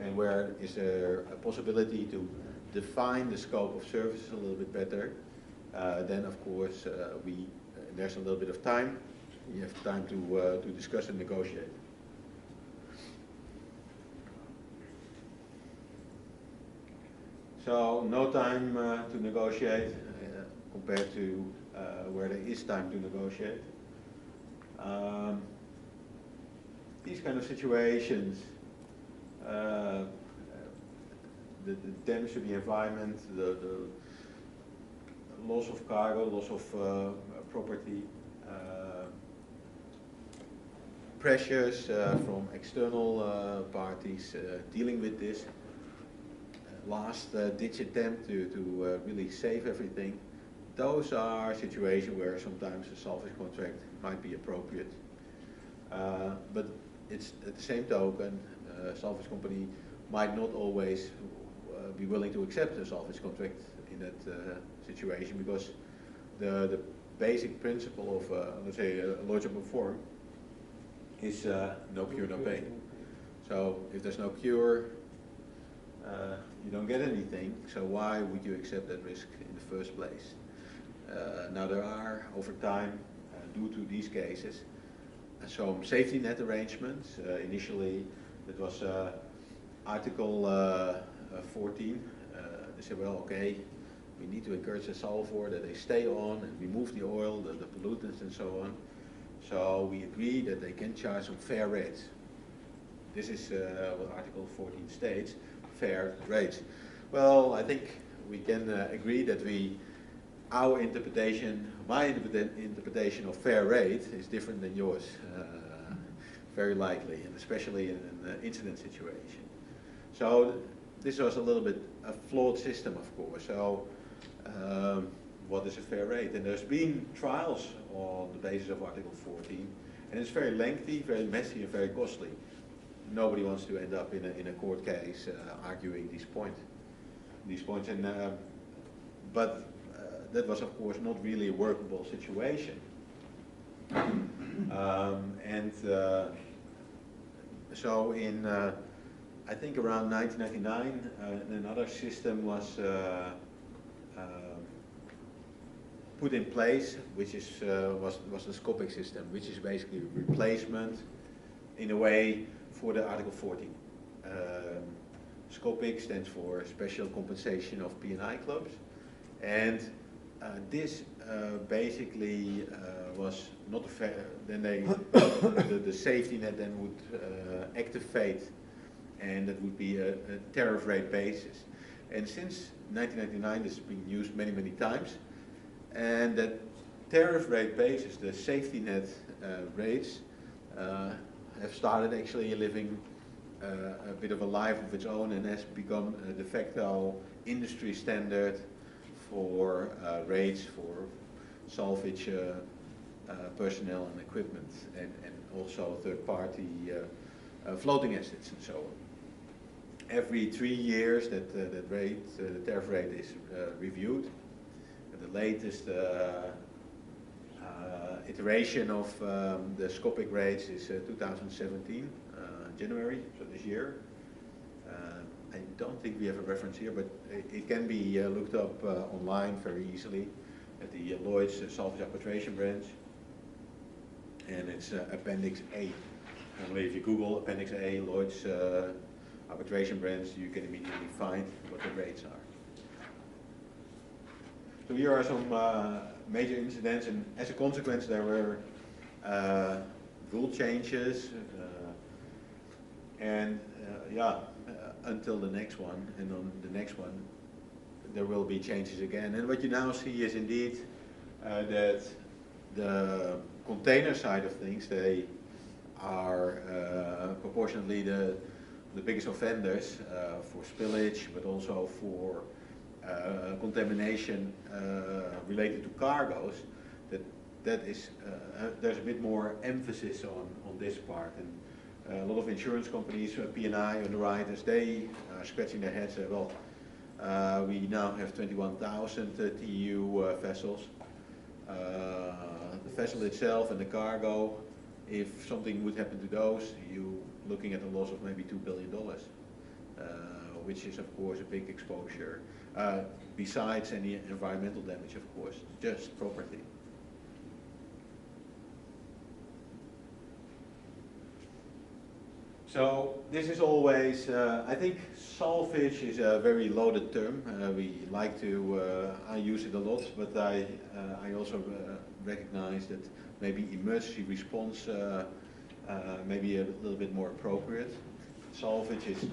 A: And where is there a possibility to define the scope of services a little bit better, then of course there's a little bit of time. You have time to discuss and negotiate. So no time to negotiate compared to where there is time to negotiate. These kind of situations, the damage to the environment, the loss of cargo, loss of property, pressures from external parties dealing with this, last ditch attempt to really save everything. Those are situations where sometimes a salvage contract might be appropriate. But it's at the same token, a salvage company might not always be willing to accept a salvage contract in that situation, because the basic principle of, let's say, a lodgeable form is no cure, no pay. So if there's no cure, you don't get anything, so why would you accept that risk in the first place? Now there are, over time, due to these cases, some safety net arrangements. Initially, it was Article 14. They said, well, okay, we need to encourage the solver that they stay on and remove the oil, the pollutants and so on. So we agree that they can charge some fair rates. This is what Article 14 states, fair rates. Well, I think we can agree that our interpretation, my interpretation of fair rate is different than yours, very likely, and especially in an incident situation. So this was a little bit a flawed system, of course. So what is a fair rate? And there's been trials on the basis of Article 14, and it's very lengthy, very messy, and very costly. Nobody wants to end up in a court case arguing these points. And but that was, of course, not really a workable situation. So in, I think around 1999, another system was put in place, which is, was the Scopic system, which is basically a replacement, in a way, for the Article 14. Scopic stands for Special Compensation of P&I Clubs, and this basically was not a fair. Then they, the safety net then would activate and that would be a tariff rate basis. And since 1999, this has been used many, many times, and that tariff rate basis, the safety net rates, have started actually living a bit of a life of its own and has become a de facto industry standard for rates for salvage personnel and equipment, and also third-party floating assets and so on. Every 3 years that the tariff rate is reviewed. The latest iteration of the scopic rates is 2017, January, so this year. I don't think we have a reference here, but it can be looked up online very easily at the Lloyd's Salvage Arbitration Branch, and it's Appendix A. Normally, if you Google Appendix A, Lloyd's Arbitration Branch, you can immediately find what the rates are. So here are some major incidents, and as a consequence there were rule changes, and until the next one, and on the next one there will be changes again. And what you now see is indeed that the container side of things, they are proportionately the biggest offenders for spillage, but also for contamination related to cargoes. That is there's a bit more emphasis on this part, and a lot of insurance companies, P&I underwriters, they are scratching their heads. Well, we now have 21,000 TEU vessels. The vessel itself and the cargo, if something would happen to those, you're looking at a loss of maybe $2 billion, which is of course a big exposure. Besides any environmental damage, of course, just property. So this is always, I think salvage is a very loaded term. We like to, I use it a lot, but I also recognize that maybe emergency response may be a little bit more appropriate. Salvage is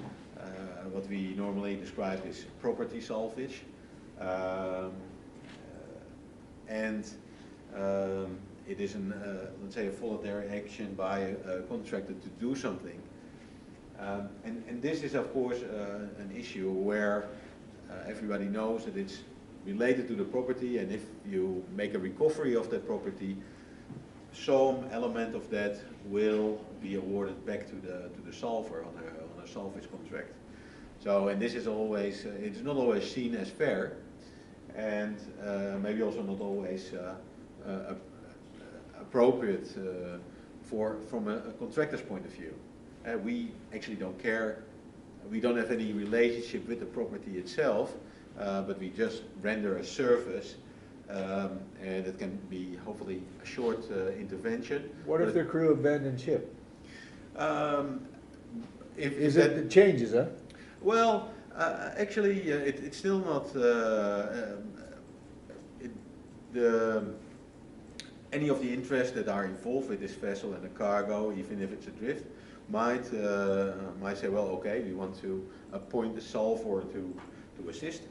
A: what we normally describe as property salvage. And it is let's say a voluntary action by a contractor to do something. And this is of course an issue where everybody knows that it's related to the property, and if you make a recovery of that property, some element of that will be awarded back to the salver on a salvage contract. So, and this is always, it's not always seen as fair, and maybe also not always appropriate from a contractor's point of view. We actually don't care. We don't have any relationship with the property itself, but we just render a service, and it can be hopefully a short intervention.
E: What if the crew abandoned ship?
A: It
E: changes, huh?
A: Well, actually, it's still not any of the interests that are involved with this vessel and the cargo, even if it's adrift, might say, well, okay, we want to appoint the salvor to assist,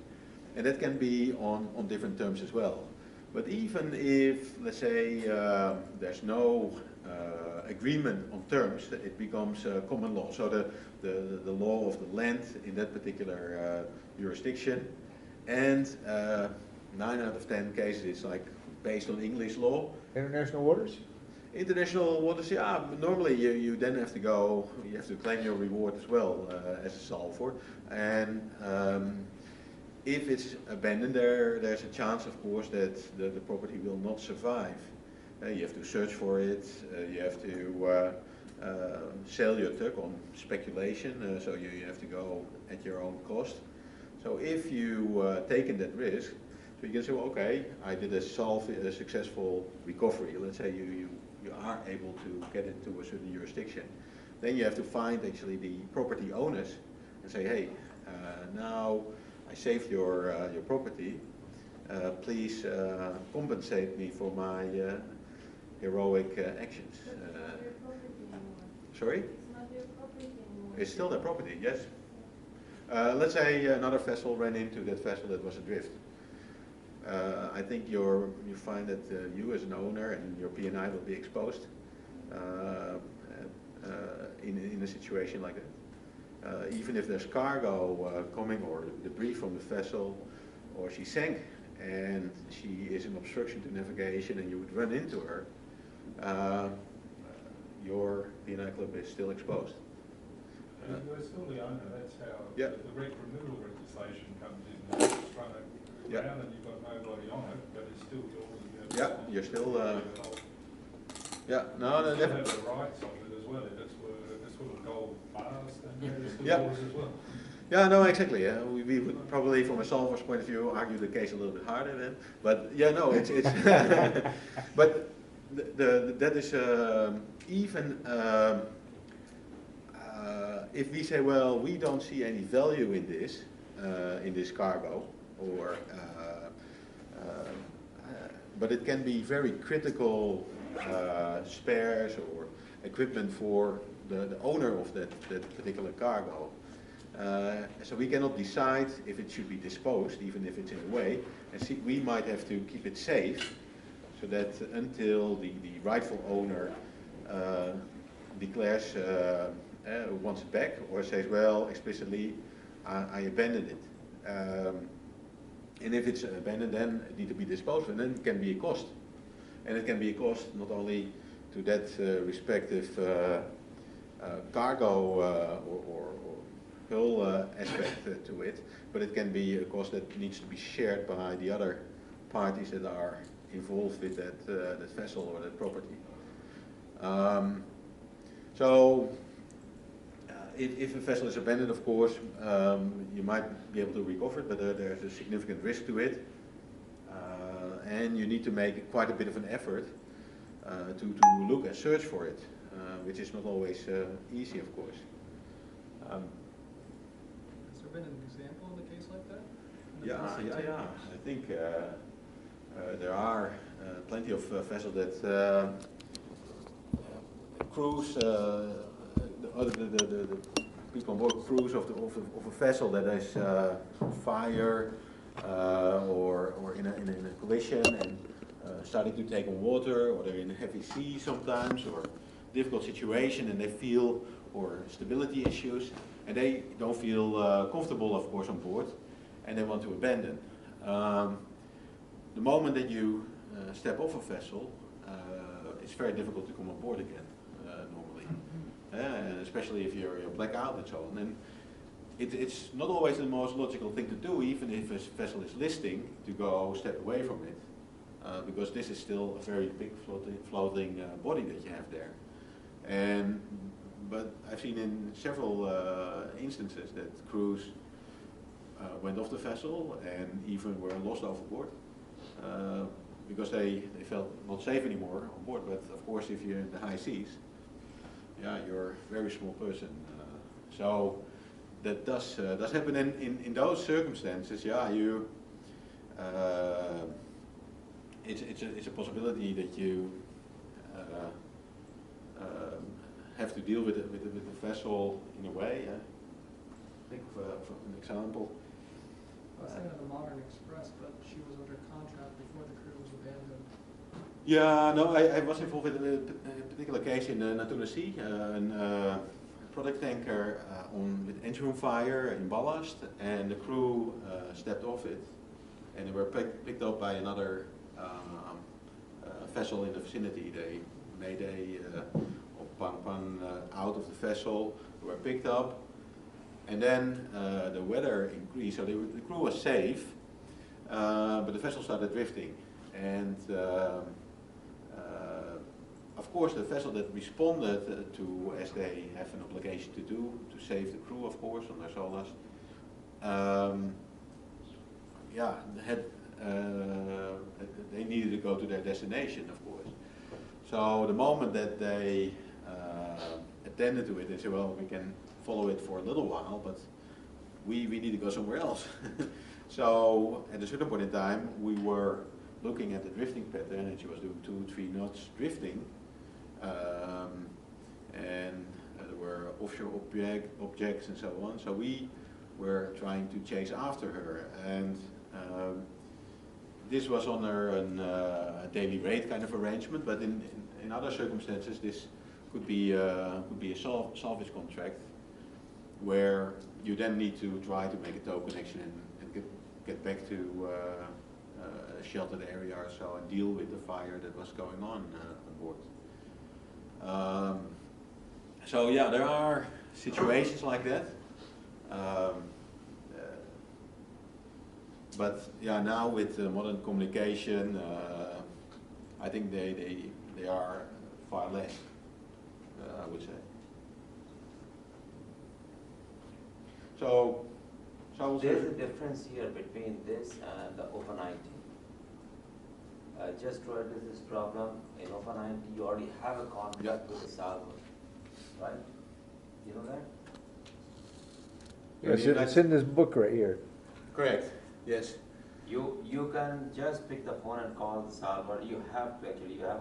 A: and that can be on different terms as well. But even if, let's say, there's no agreement on terms, it becomes common law. So the law of the land in that particular jurisdiction, and 9 out of 10 cases it's like based on English law.
E: International waters?
A: International waters, yeah. Normally you then have to go, you have to claim your reward as well as a salvor. And if it's abandoned, there's a chance, of course, that the property will not survive. You have to search for it, you have to sell your tug on speculation, so you have to go at your own cost. So if you taken that risk, so you can say, well, okay, I did a successful recovery. Let's say you are able to get into a certain jurisdiction. Then you have to find actually the property owners and say, hey, now I saved your property. Please compensate me for my heroic actions.
H: It's not your property anymore.
A: Sorry?
H: It's not your property anymore.
A: It's still their property, yes. Let's say another vessel ran into that vessel that was adrift. I think you find that you as an owner and your P&I will be exposed in a situation like that. Even if there's cargo coming or debris from the vessel, or she sank and she is an obstruction to navigation and you would run into her, your P&I club is still exposed.
C: You're still the owner, that's how
A: Yeah.
C: the wreck removal legislation comes in. It's just running
A: Yeah.
C: around and you've got nobody on it, but it's still yours.
A: Yeah, you're still, yeah, no,
C: You still
A: definitely.
C: have the rights of it as well, if it's this little gold bars, then it's still
A: Yeah.
C: yours as well.
A: Yeah, no, exactly. We would probably, from a solver's point of view, argue the case a little bit harder then. But yeah, no, it's but that is even if we say, well, we don't see any value in this cargo, or but it can be very critical spares or equipment for the owner of that particular cargo. So we cannot decide if it should be disposed, even if it's in a way, and we might have to keep it safe, so that until the rightful owner declares wants it back, or says, well, explicitly, I abandoned it. And if it's abandoned, then it needs to be disposed, and then it can be a cost. And it can be a cost not only to that respective cargo or hull aspect to it, but it can be a cost that needs to be shared by the other parties that are involved with that vessel or that property. So if a vessel is abandoned, of course, you might be able to recover it, but there's a significant risk to it. And you need to make quite a bit of an effort to look and search for it, which is not always easy, of course.
F: Has there been an example of a case like that?
A: Yeah. I think there are plenty of vessels that cruise, the people on board cruise of a vessel that is on fire or in a collision and starting to take on water, or they're in a heavy sea sometimes, or difficult situation, and they feel, or stability issues, and they don't feel comfortable, of course, on board, and they want to abandon. The moment that you step off a vessel, it's very difficult to come on board again, normally, and especially if you're blackout and so on. And it's not always the most logical thing to do, even if a vessel is listing, to go step away from it, because this is still a very big floating body that you have there. But I've seen in several instances that crews went off the vessel and even were lost overboard because they felt not safe anymore on board. But of course, if you're in the high seas, yeah, you're a very small person. So that does happen. And in those circumstances, yeah, it's a possibility that you have to deal with the vessel in a way. Think of an example.
F: I was thinking of the Modern Express, but she was under contract before the crew was abandoned.
A: Yeah, no, I was involved in a particular case in Natuna Sea, a product tanker with engine room fire in ballast, and the crew stepped off it, and they were picked up by another vessel in the vicinity. They made upon out of the vessel, they were picked up, and then the weather increased, so the crew was safe, but the vessel started drifting, and of course the vessel that responded to, as they have an obligation to do, to save the crew, of course, on their solas, yeah, they needed to go to their destination, of course. So the moment that they attended to it, they said, well, we can follow it for a little while, but we need to go somewhere else. So at a certain point in time, we were looking at the drifting pattern, and she was doing 2-3 knots drifting, and the were offshore objects and so on. So we were trying to chase after her, and this was under a daily rate kind of arrangement. But in other circumstances, this could be a salvage contract, where you then need to try to make a tow connection and get back to a sheltered area or so and deal with the fire that was going on aboard. So yeah, there are situations like that. But yeah, now with modern communication, I think they are far less, I would say. So
D: there's a difference here between this and the OpenIT. Just to address this problem, in OpenIT you already have a contract with the solver, right? You know that?
E: Yes, it's in this book right here.
A: Correct. Yes.
D: You can just pick the phone and call the solver. You have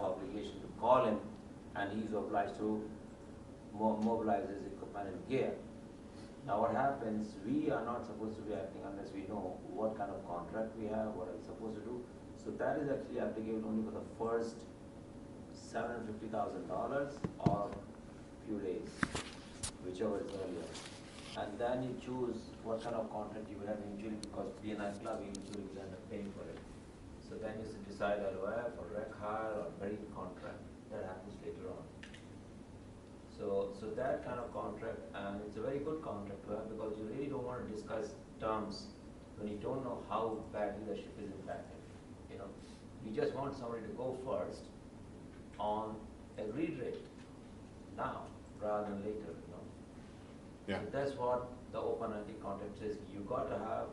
D: obligation to call him, and he's obliged to mobilize his equipment and gear. Now what happens, we are not supposed to be acting unless we know what kind of contract we have, what are we supposed to do. So that is actually applicable only for the first $750,000 or few days, whichever is earlier. And then you choose what kind of contract you will have usually, because B&I club usually will end up paying for it. So then you decide LOF or rec hire or marine contract. That happens later on. So that kind of contract, and it's a very good contract to have, because you really don't want to discuss terms when you don't know how badly the ship is impacted. You know, you just want somebody to go first on agreed rate now rather than later. You know.
A: Yeah.
D: So that's what the OpenIT contract says. You got to have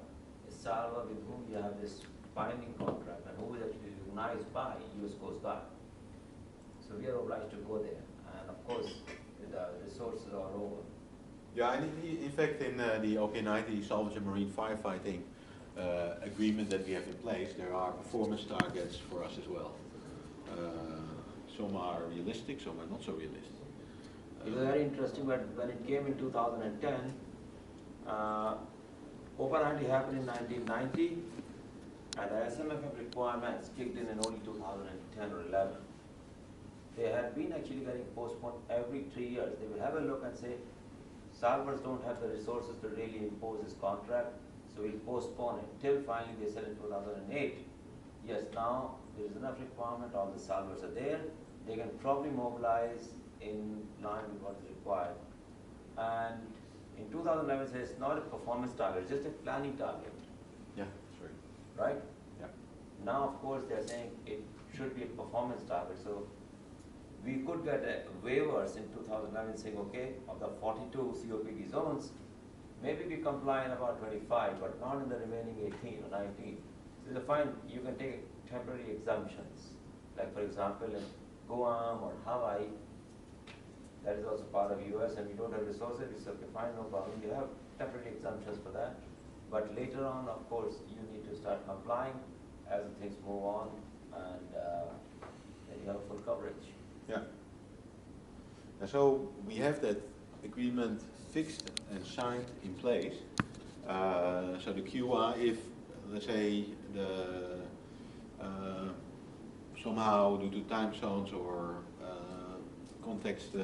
D: a solver with whom you have this binding contract and who is actually recognized by US Coast Guard. So we are obliged to go there, and of course the resources are over.
A: Yeah, and in fact in the OP90 salvage and marine firefighting agreement that we have in place, there are performance targets for us as well. Some are realistic, some are not so realistic.
D: It was very interesting, but when it came in 2010, OpenIT happened in 1990, and the SMFF requirements kicked in only 2010 or 11. They had been actually getting postponed every 3 years. They will have a look and say, solvers don't have the resources to really impose this contract, so we'll postpone it. Till finally they said in 2008, yes, now there is enough requirement, all the solvers are there, they can probably mobilize in line with what is required. And in 2011 says it's not a performance target, it's just a planning target.
A: Yeah, that's right.
D: Right?
A: Yeah.
D: Now of course they're saying it should be a performance target. So we could get waivers in 2011 saying, okay, of the 42 COPD zones, maybe we comply in about 25, but not in the remaining 18 or 19. So it's fine, you can take temporary exemptions. Like for example, in Guam or Hawaii, that is also part of US, and we don't have resources, we say, okay, fine, no problem, you have temporary exemptions for that. But later on, of course, you need to start complying as things move on, and then you have full coverage.
A: Yeah. And so we have that agreement fixed and signed in place. So the QI, if let's say the somehow due to time zones or context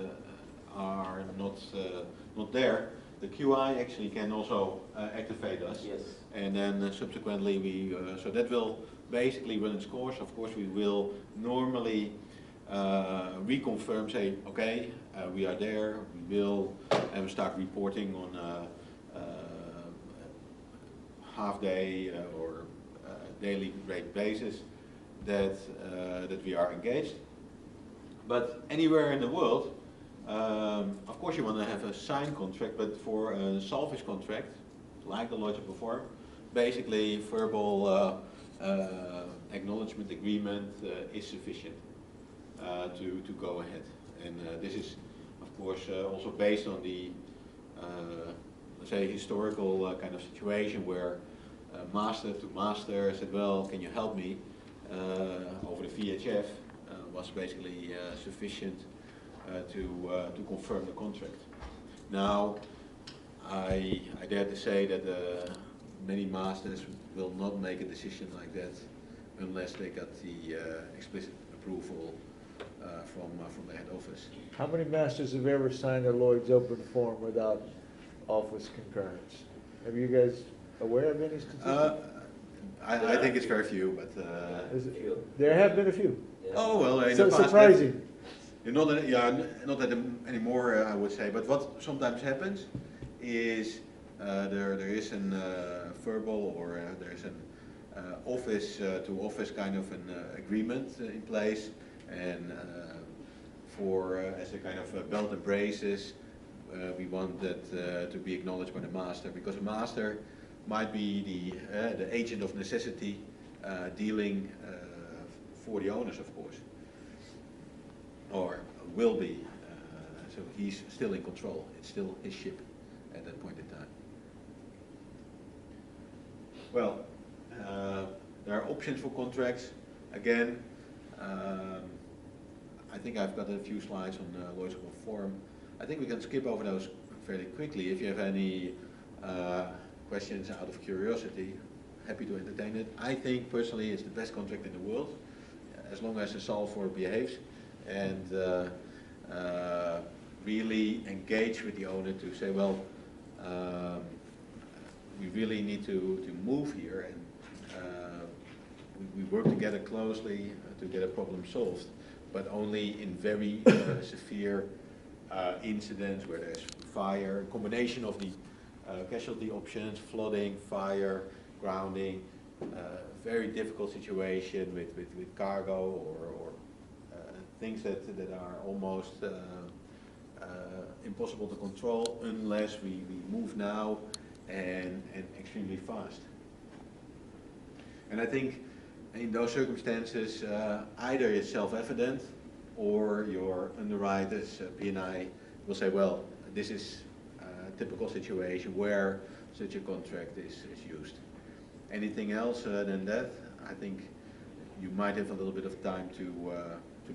A: are not there, the QI actually can also activate us.
D: Yes.
A: And then subsequently we so that will basically run its course. Of course, we will normally reconfirm, say, okay, we are there, we will, and we start reporting on a half-day or daily rate basis that we are engaged. But anywhere in the world, of course you want to have a signed contract, but for a salvage contract, like the Lloyd's before, basically verbal acknowledgement agreement is sufficient. To go ahead, and this is of course also based on the let's say historical kind of situation where master to master said, well, can you help me, over the VHF was basically sufficient to confirm the contract. Now, I dare to say that many masters will not make a decision like that unless they got the explicit approval from the head office.
E: How many masters have ever signed a Lloyd's open form without office concurrence? Have you guys aware of any statistics?
A: I think it's very few, but
E: There have been a few.
A: oh well, in
E: So
A: the past,
E: surprising.
A: not that anymore, I would say. But what sometimes happens is there is an verbal or there's an office to office kind of an agreement in place, and for as a kind of belt and braces, we want that to be acknowledged by the master, because a master might be the agent of necessity dealing for the owners, of course, or will be. So he's still in control. It's still his ship at that point in time. Well, there are options for contracts. Again, I think I've got a few slides on Lloyd's Open Forum. I think we can skip over those fairly quickly. If you have any questions out of curiosity, happy to entertain it. I think personally it's the best contract in the world, as long as the solver behaves and really engage with the owner to say, well, we really need to move here, and we work together closely to get a problem solved, but only in very severe incidents where there's fire, combination of the casualty options, flooding, fire, grounding, very difficult situation with cargo or things that are almost impossible to control unless we move now and extremely fast. And I think in those circumstances, either it's self-evident or your underwriters, P&I, will say, well, this is a typical situation where such a contract is used. Anything else than that, I think you might have a little bit of time to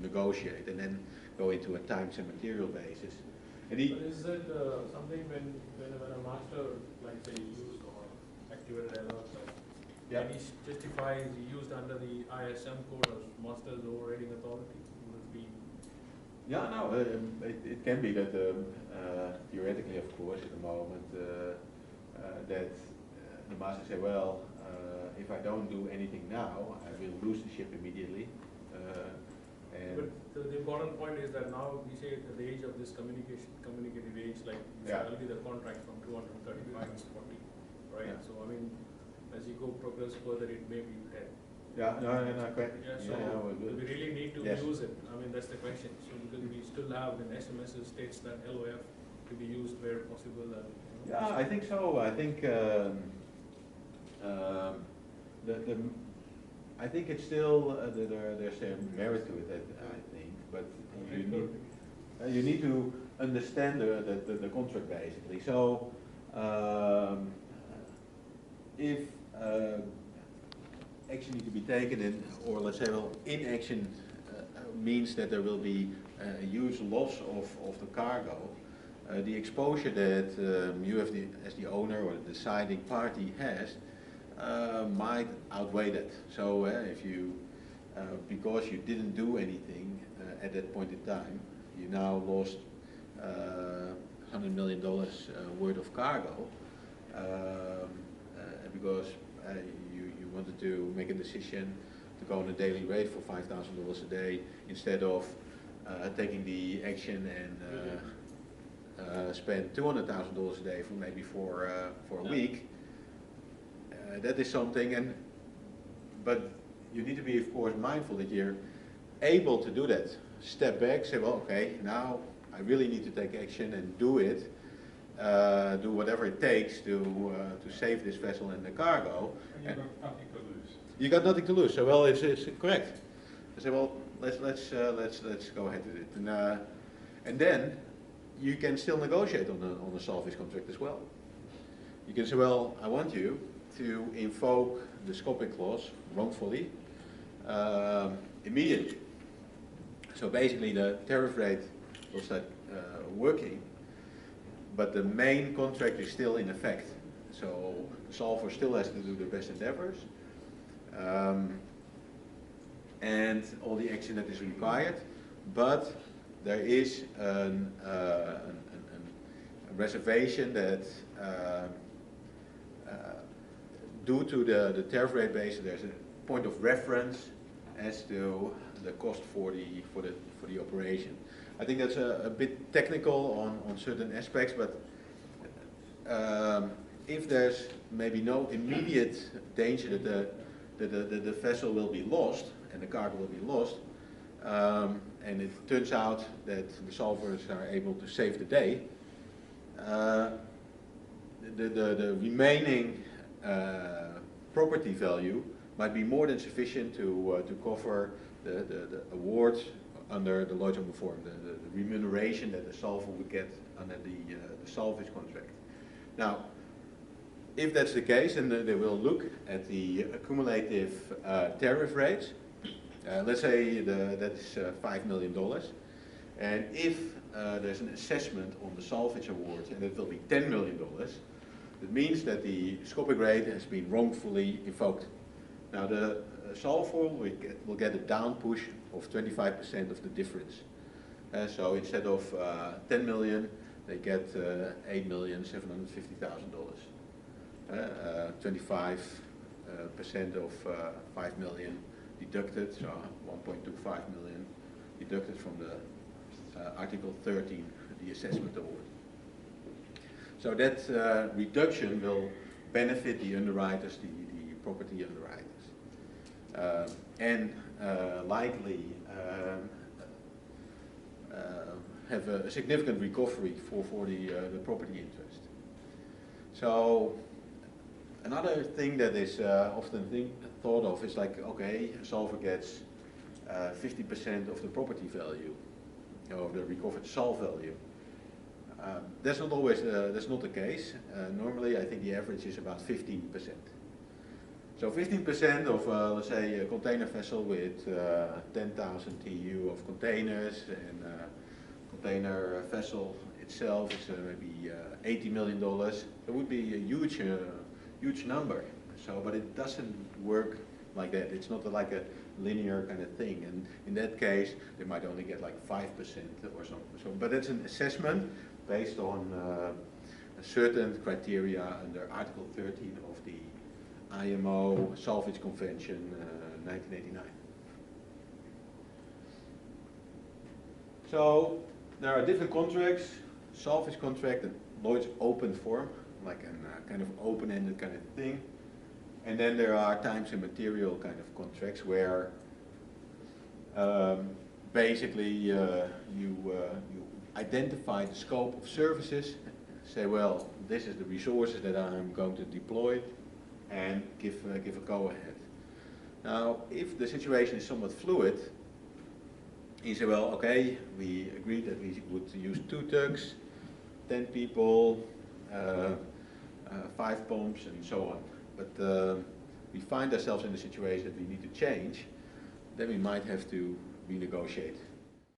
A: negotiate and then go into a times and material basis. And
I: but is it something when a master, like say, used or activated alerts, can he justify is used under the ISM code as Master's Overriding Authority? Would it be?
A: Yeah, no, it can be that theoretically, of course, at the moment, that the master say, well, if I don't do anything now, I will lose the ship immediately.
I: But the important point is that now we say at the age of this communicative age, like usually the contract from 235 is 40, right?
A: Yeah.
I: So I mean, as you go progress further, it may be 10.
A: Yeah, no, correct.
I: Yeah, so we really need to use it. I mean, that's the question. So because we still have in SMS states that LOF to be used where possible. And,
A: yeah, I think so. I think I think it's still there's a merit to it. I think, but you need to understand the contract basically. So if action need to be taken in, or let's say, well, inaction means that there will be a huge loss of the cargo. The exposure that you as the owner or the deciding party has might outweigh that. So if you, because you didn't do anything at that point in time, you now lost $100 million worth of cargo because you wanted to make a decision to go on a daily rate for $5,000 a day instead of taking the action and spend $200,000 a day for maybe for a week. That is something, but you need to be, of course, mindful that you're able to do that. Step back, say, well, okay, now I really need to take action and do it. Do whatever it takes to save this vessel and the cargo.
C: And you've got nothing to lose.
A: You got nothing to lose. So well, it's correct. I say, well, let's go ahead with it, and then you can still negotiate on the salvage contract as well. You can say, well, I want you to invoke the scoping clause wrongfully immediately. So basically, the tariff rate will start working but the main contract is still in effect. So the solver still has to do the best endeavors, and all the action that is required, but there is a reservation that due to the tariff rate base, there's a point of reference as to the cost for the operation. I think that's a bit technical on certain aspects, but if there's maybe no immediate danger that the vessel will be lost and the cargo will be lost, and it turns out that the solvers are able to save the day, the remaining property value might be more than sufficient to cover the awards under the Lloyd's Open Forum, the remuneration that the solver would get under the salvage contract. Now, if that's the case, then they will look at the accumulative tariff rates. Let's say that's $5 million. And if there's an assessment on the salvage award and it will be $10 million, it means that the scopic rate has been wrongfully invoked. Now the solver will get a down push of 25% of the difference. So instead of 10 million, they get $8,750,000. 25% of 5 million deducted, so 1.25 million deducted from the Article 13, the assessment award. So that reduction will benefit the underwriters, the property underwriters, and likely have a significant recovery for the property interest. So another thing that is often thought of is like, okay, a solver gets 50% of the property value, or the recovered solve value. That's not always that's not the case. Normally, I think the average is about 15%. So 15% of, let's say, a container vessel with 10,000 TEU of containers, and container vessel itself is maybe $80 million. It would be a huge number. So, but it doesn't work like that. It's not like a linear kind of thing. And in that case, they might only get like 5% or something. So, but it's an assessment based on a certain criteria under Article 13 of the IMO Salvage Convention 1989. So there are different contracts, salvage contract and Lloyd's open form, like a kind of open-ended kind of thing. And then there are times and material kind of contracts where basically you identify the scope of services, say, well, this is the resources that I'm going to deploy, and give a go-ahead. Now, if the situation is somewhat fluid, you say, well, okay, we agreed that we would use 2 tugs, 10 people, 5 pumps, and so on. But we find ourselves in a situation that we need to change, then we might have to renegotiate